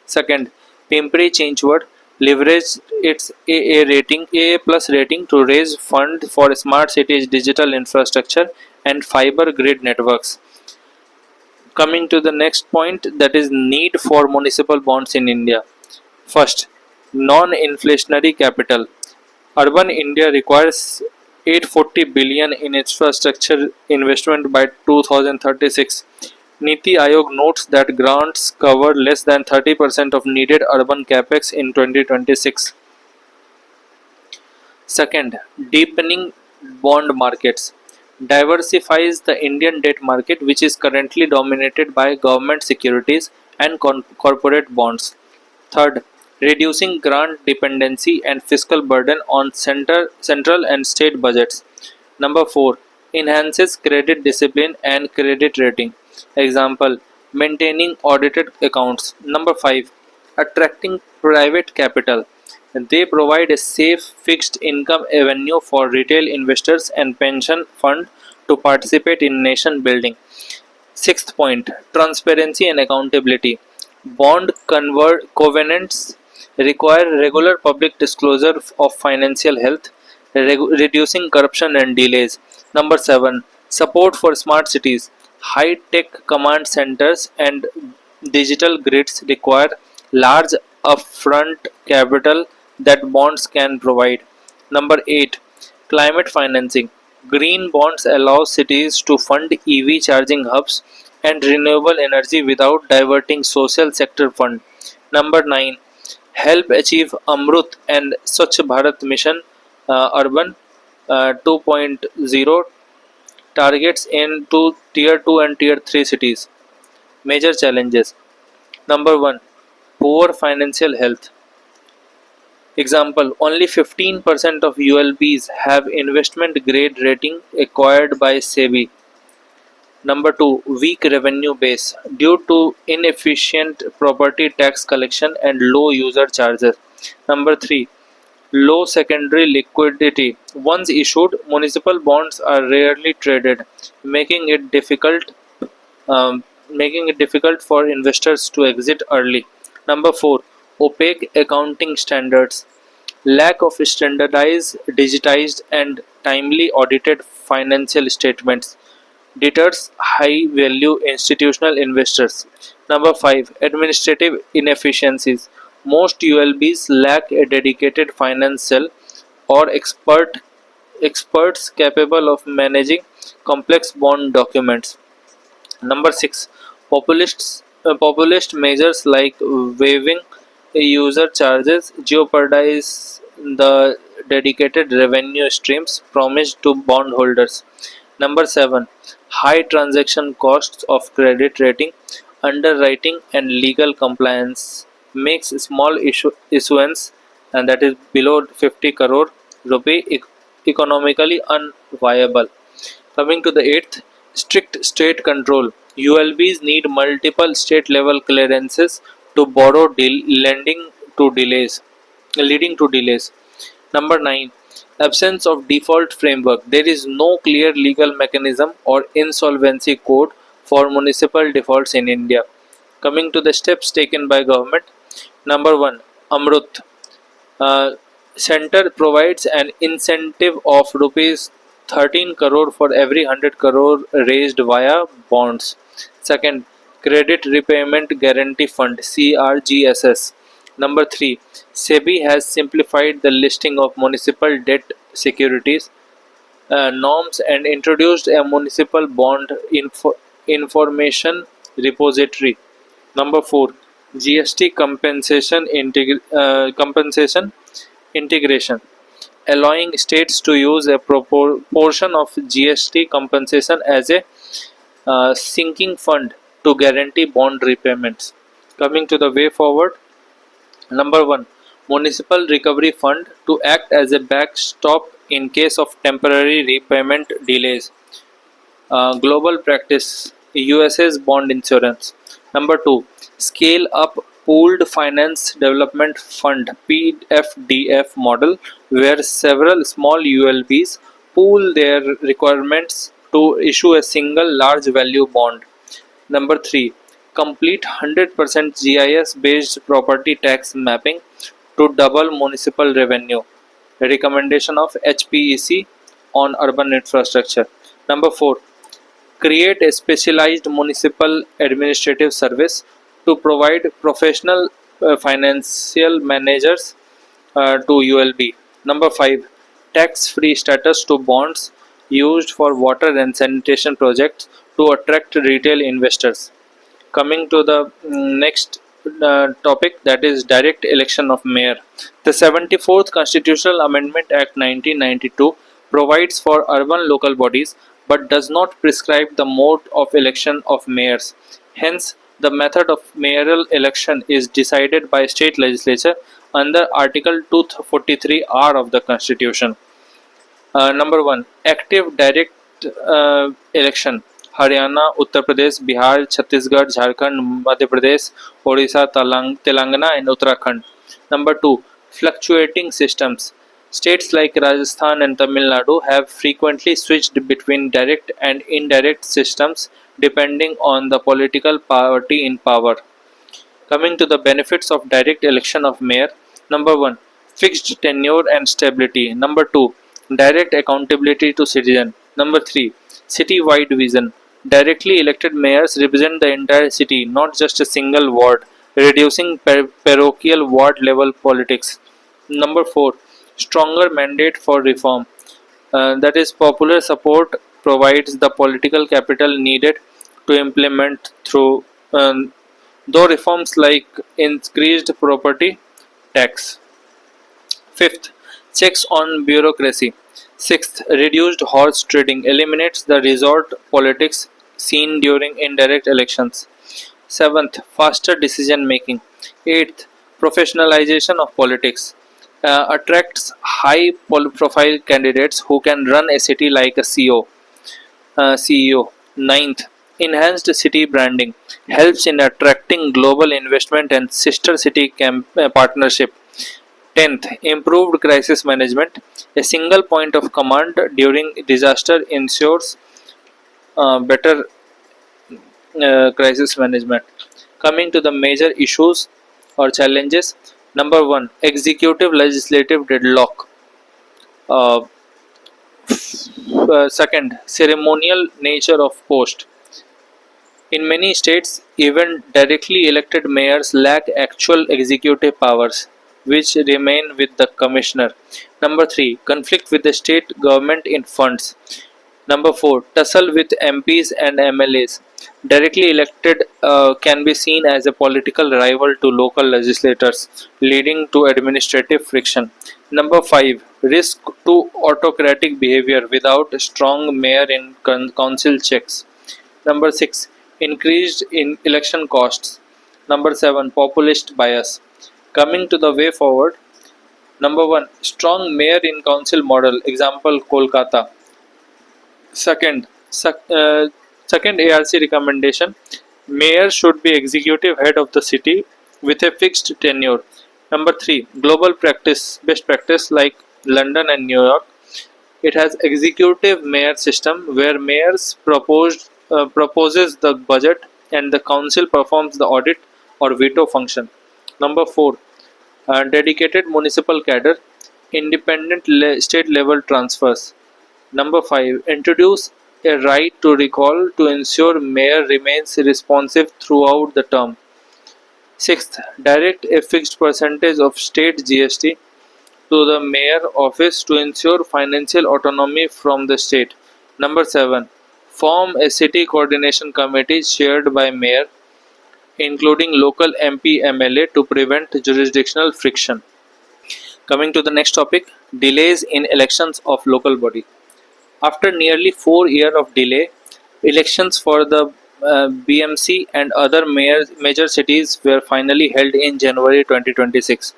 Second, Pimpri Chinchwad leveraged its AA plus rating to raise fund for smart cities digital infrastructure and fiber grid networks. Coming to the next point, that is need for municipal bonds in India. First, non-inflationary capital. Urban India requires 840 billion in infrastructure investment by 2036. Niti Aayog notes that grants cover less than 30% of needed urban capex in 2026. Second, deepening bond markets diversifies the Indian debt market, which is currently dominated by government securities and corporate bonds. Third, reducing grant dependency and fiscal burden on central and state budgets. Number 4, enhances credit discipline and credit rating. Example, maintaining audited accounts. Number 5, attracting private capital. They provide a safe fixed income avenue for retail investors and pension fund to participate in nation building. Sixth point, transparency and accountability. Bond covenants require regular public disclosure of financial health, reducing corruption and delays. Number 7, support for smart cities. High tech command centers and digital grids require large upfront capital that bonds can provide. Number 8, climate financing. Green bonds allow cities to fund EV charging hubs and renewable energy without diverting social sector fund. Number 9, help achieve Amrut and Swachh Bharat Mission Urban 2.0 targets in tier 2 and tier 3 cities. Major challenges. Number 1, poor financial health. Example, only 15% of ULBs have investment grade rating acquired by SEBI. Number 2, weak revenue base due to inefficient property tax collection and low user charges. Number 3, low secondary liquidity. Once issued, municipal bonds are rarely traded, making it difficult for investors to exit early. Number 4, opaque accounting standards. Lack of standardized, digitized, and timely audited financial statements deters high value institutional investors. Number 5, administrative inefficiencies. Most ULBs lack a dedicated finance cell or experts capable of managing complex bond documents. Number 6, populist measures like waiving user charges jeopardize the dedicated revenue streams promised to bondholders. Number 7, high transaction costs of credit rating, underwriting, and legal compliance makes small issuance, and that is below 50 crore rupee, economically unviable. Coming to the eighth, strict state control. ULBs need multiple state level clearances to borrow lending to delays, leading to delays. Number 9, absence of default framework. There is no clear legal mechanism or insolvency code for municipal defaults in India. Coming to the steps taken by government. Number 1, Amrut. Center provides an incentive of rupees 13 crore for every 100 crore raised via bonds. Second, Credit Repayment Guarantee Fund CRGSS. Number 3, SEBI has simplified the listing of municipal debt securities norms and introduced a municipal bond information repository. Number 4, GST compensation integration, allowing states to use a portion of GST compensation as a sinking fund to guarantee bond repayments. Coming to the way forward. Number 1, Municipal Recovery Fund to act as a backstop in case of temporary repayment delays. Global practice, USA's bond insurance. Number 2, Scale up Pooled Finance Development Fund PFDF model, where several small ULBs pool their requirements to issue a single large value bond. Number 3, complete 100% GIS based property tax mapping to double municipal revenue. Recommendation of HPEC on urban infrastructure. Number 4, create a specialized municipal administrative service to provide professional financial managers to ULB. Number 5. Tax-free status to bonds used for water and sanitation projects to attract retail investors. Coming to the next topic, that is direct election of mayor. The 74th Constitutional Amendment Act 1992 provides for urban local bodies but does not prescribe the mode of election of mayors. Hence, the method of mayoral election is decided by state legislature under Article 243R of the Constitution. Number 1. Active direct election. Haryana, Uttar Pradesh, Bihar, Chhattisgarh, Jharkhand, Madhya Pradesh, Odisha, Telangana and Uttarakhand. Number 2. Fluctuating systems. States like Rajasthan and Tamil Nadu have frequently switched between direct and indirect systems depending on the political party in power. Coming to the benefits of direct election of mayor. Number 1. Fixed tenure and stability. Number 2. Direct accountability to citizen. Number 3. City-wide vision. Directly elected mayors represent the entire city, not just a single ward, reducing parochial ward-level politics. Number 4. Stronger mandate for reform. That is, popular support provides the political capital needed to implement through though reforms like increased property tax. Fifth, checks on bureaucracy. Sixth, reduced horse trading eliminates the resort politics seen during indirect elections. Seventh, faster decision making. Eighth, professionalization of politics. Attracts high profile candidates who can run a city like a CEO. Ninth, enhanced city branding helps in attracting global investment and sister city partnership. 10th, improved crisis management. A single point of command during disaster ensures better crisis management. Coming to the major issues or challenges. Number 1, executive legislative deadlock. Uh, Second, ceremonial nature of post. In many states, even directly elected mayors lack actual executive powers, which remain with the commissioner. Number 3. Conflict with the state government in funds. Number 4. Tussle with MPs and MLAs. Directly elected can be seen as a political rival to local legislators, leading to administrative friction. Number 5. Risk to autocratic behavior without strong mayor in council checks. Number 6. Increased in election costs. Number 7. Populist bias. Coming to the way forward. Number 1. Strong mayor in council model. Example, Kolkata. Second, second ARC recommendation. Mayor should be executive head of the city with a fixed tenure. Number 3. Global practice, best practice like London and New York. It has executive mayor system where mayors proposes the budget and the council performs the audit or veto function. Number 4. Dedicated municipal cadre, independent state level transfers. Number 5. Introduce a right to recall to ensure mayor remains responsive throughout the term. Sixth, direct a fixed percentage of state GST to the mayor office to ensure financial autonomy from the state. Number 7. Form a city coordination committee chaired by mayor, including local MP MLA to prevent jurisdictional friction. Coming to the next topic, delays in elections of local body. After nearly 4 years of delay, elections for the BMC and other major cities were finally held in January 2026.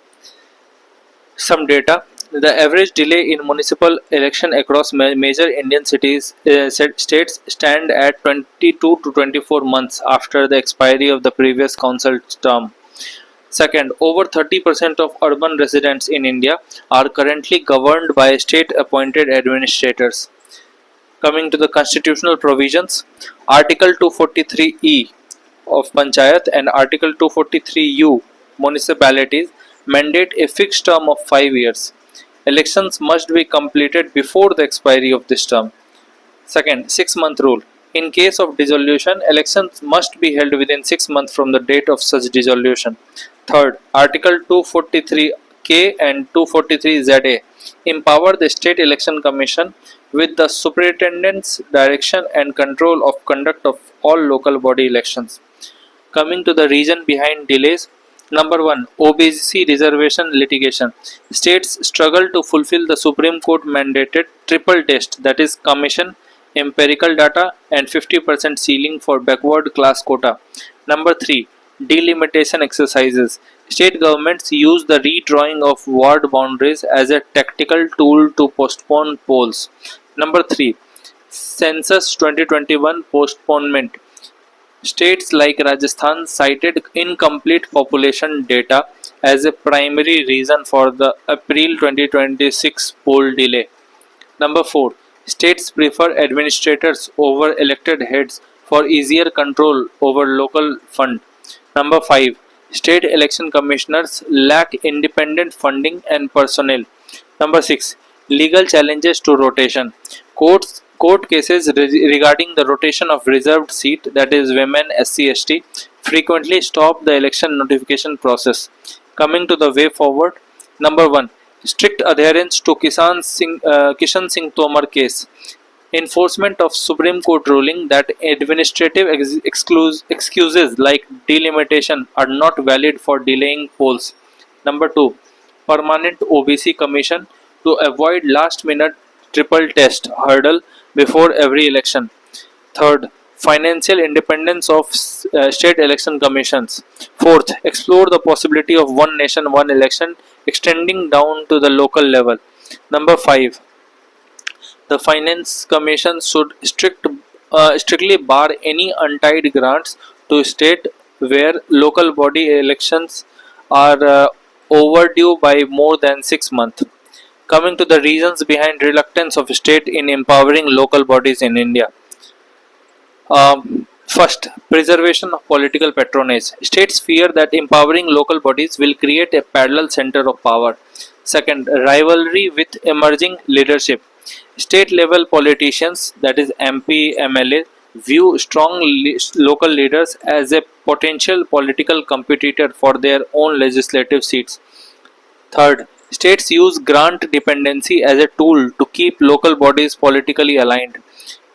Some data. The average delay in municipal election across major Indian cities states stand at 22 to 24 months after the expiry of the previous council term. Second, over 30% of urban residents in India are currently governed by state-appointed administrators. Coming to the constitutional provisions, Article 243E of Panchayat and Article 243U municipalities mandate a fixed term of 5 years. Elections must be completed before the expiry of this term. Second, 6-month rule. In case of dissolution, elections must be held within 6 months from the date of such dissolution. Third, Article 243K and 243ZA empower the State Election Commission with the superintendent's direction and control of conduct of all local body elections. Coming to the reason behind delays, number 1, OBC reservation litigation. States struggle to fulfill the Supreme Court mandated triple test, that is, commission, empirical data, and 50% ceiling for backward class quota. Number 3, delimitation exercises. State governments use the redrawing of ward boundaries as a tactical tool to postpone polls. Number 3, Census 2021 postponement. States like Rajasthan cited incomplete population data as a primary reason for the April 2026 poll delay. Number 4. States prefer administrators over elected heads for easier control over local fund. Number 5. State election commissioners lack independent funding and personnel. Number 6. Legal challenges to rotation. Court cases regarding the rotation of reserved seat, that is women SC/ST, frequently stop the election notification process. Coming to the way forward, number 1, strict adherence to Kishan Singh Tomar case. Enforcement of Supreme Court ruling that administrative excuses like delimitation are not valid for delaying polls. Number 2, permanent OBC commission to avoid last minute triple test hurdle before every election. Third, financial independence of state election commissions. Fourth, explore the possibility of one nation, one election extending down to the local level. Number 5, the finance commission should strictly bar any untied grants to state where local body elections are overdue by more than 6 months. Coming to the reasons behind reluctance of state in empowering local bodies in India. First, preservation of political patronage. States fear that empowering local bodies will create a parallel center of power. Second, rivalry with emerging leadership. State level politicians, that is MP, MLA, view strong local leaders as a potential political competitor for their own legislative seats. Third, states use grant dependency as a tool to keep local bodies politically aligned.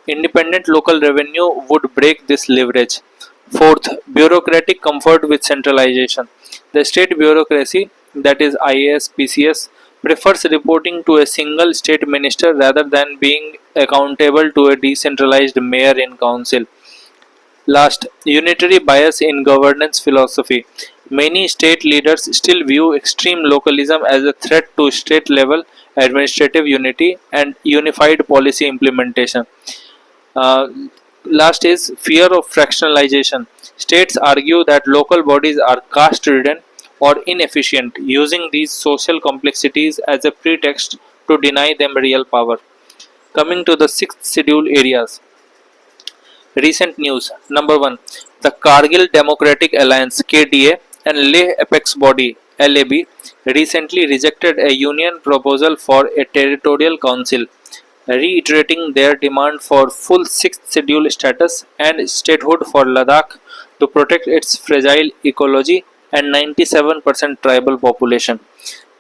Independent local revenue would break this leverage. Fourth, bureaucratic comfort with centralization. The state bureaucracy, that is IAS, PCS, prefers reporting to a single state minister rather than being accountable to a decentralized mayor in council. Last, unitary bias in governance philosophy. Many state leaders still view extreme localism as a threat to state level administrative unity and unified policy implementation. Uh, Last is fear of fractionalization. States argue that local bodies are caste ridden or inefficient, using these social complexities as a pretext to deny them real power. Coming to the sixth schedule areas. Recent news. Number 1. The Kargil Democratic Alliance KDA and Leh Apex Body LAB recently rejected a union proposal for a territorial council, reiterating their demand for full 6th schedule status and statehood for Ladakh to protect its fragile ecology and 97% tribal population.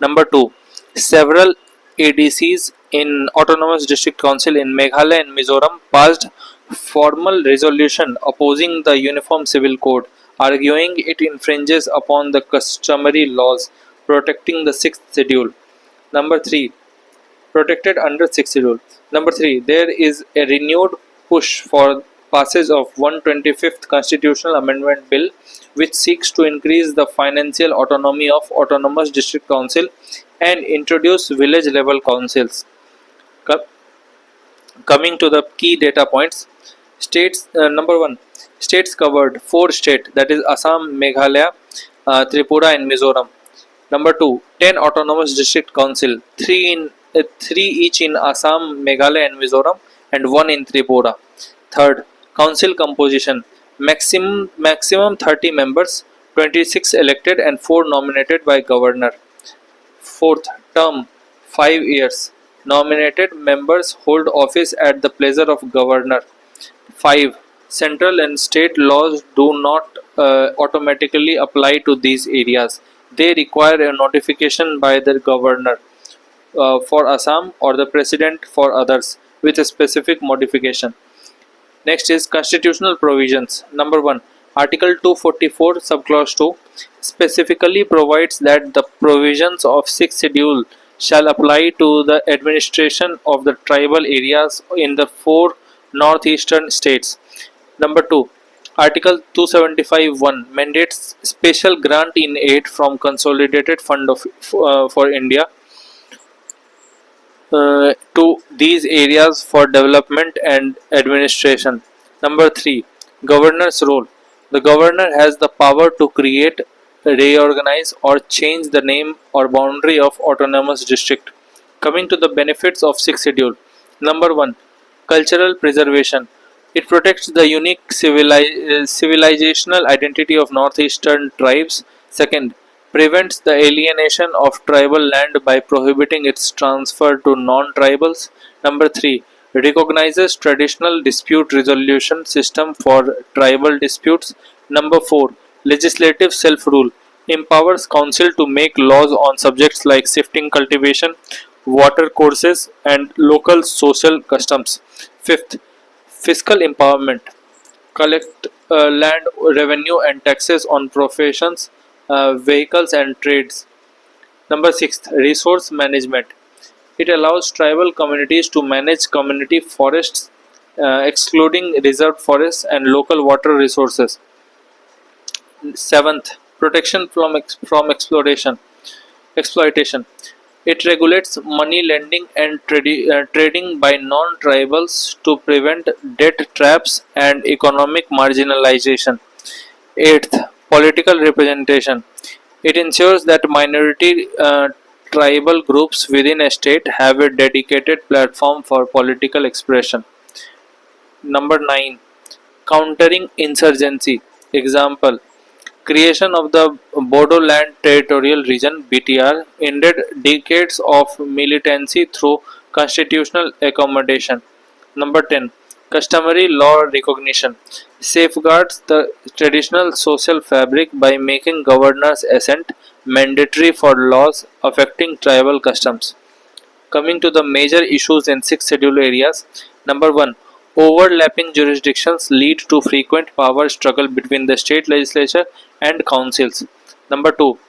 Number 2. Several ADCs in Autonomous District Council in Meghalaya and Mizoram passed formal resolution opposing the Uniform Civil Code, arguing it infringes upon the customary laws protecting the 6th schedule. Number 3. Protected under 6th schedule. Number 3. There is a renewed push for passage of 125th Constitutional Amendment Bill, which seeks to increase the financial autonomy of Autonomous District Council and introduce village level councils. Coming to the key data points, states number 1, states covered 4 states, that is Assam, Meghalaya, Tripura and Mizoram. Number 2, 10 autonomous district council, 3 each in Assam, Meghalaya and Mizoram and 1 in Tripura. Third, council composition, maximum 30 members, 26 elected and 4 nominated by governor. Fourth, term 5 years. Nominated members hold office at the pleasure of governor. 5. Central and state laws do not automatically apply to these areas. They require a notification by the governor for Assam or the president for others with a specific modification. Next is constitutional provisions. Number 1. Article 244 subclause 2 specifically provides that the provisions of 6th schedule shall apply to the administration of the tribal areas in the four northeastern states. Number 2. Article 275(1) mandates special grant in aid from Consolidated Fund for India to these areas for development and administration. Number 3. Governor's role. The governor has the power to create, reorganize, or change the name or boundary of autonomous district. Coming to the benefits of 6th schedule. Number 1. Cultural preservation. It protects the unique civilizational identity of northeastern tribes. Second, prevents the alienation of tribal land by prohibiting its transfer to non-tribals. Number 3. Recognizes traditional dispute resolution system for tribal disputes. Number 4. Legislative self-rule. Empowers council to make laws on subjects like shifting cultivation, water courses, and local social customs. Fifth, fiscal empowerment. Collect land revenue and taxes on professions, vehicles, and trades. Number 6. Resource management. It allows tribal communities to manage community forests, excluding reserved forests and local water resources. Seventh, protection from exploitation. It regulates money lending and trading by non-tribals to prevent debt traps and economic marginalization. Eighth, political representation. It ensures that minority tribal groups within a state have a dedicated platform for political expression. Number 9. Countering insurgency. Example: creation of the Bodoland Territorial Region (BTR) ended decades of militancy through constitutional accommodation. Number 10. Customary law recognition safeguards the traditional social fabric by making governor's assent mandatory for laws affecting tribal customs. Coming to the major issues in 6th schedule areas. Number 1. Overlapping jurisdictions lead to frequent power struggle between the state legislature and councils. Number 2.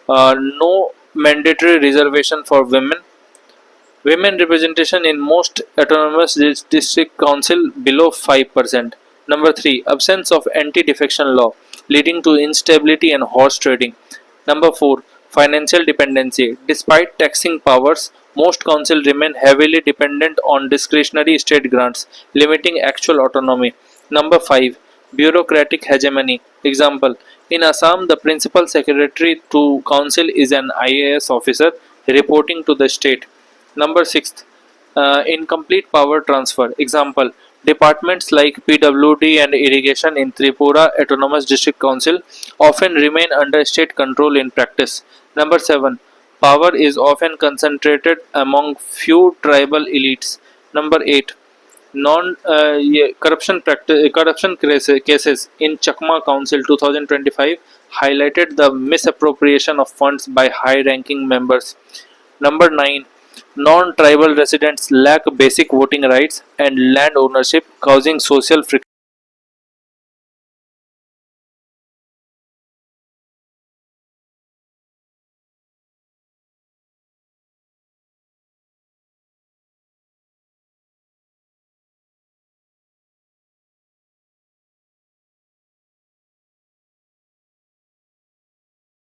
No mandatory reservation for women. Women representation in most autonomous district council below 5%. Number 3. Absence of anti-defection law leading to instability and horse trading. Number 4. Financial dependency. Despite taxing powers, most councils remain heavily dependent on discretionary state grants, limiting actual autonomy. Number 5. Bureaucratic hegemony. Example: in Assam, the principal secretary to council is an IAS officer reporting to the state. Number 6. Incomplete power transfer. Example: departments like PWD and irrigation in Tripura Autonomous District Council often remain under state control in practice. Number 7. Power is often concentrated among few tribal elites. Number 8. Non corruption cases in Chakma Council 2025 highlighted the misappropriation of funds by high ranking members. Number 9. Non tribal residents lack basic voting rights and land ownership, causing social friction.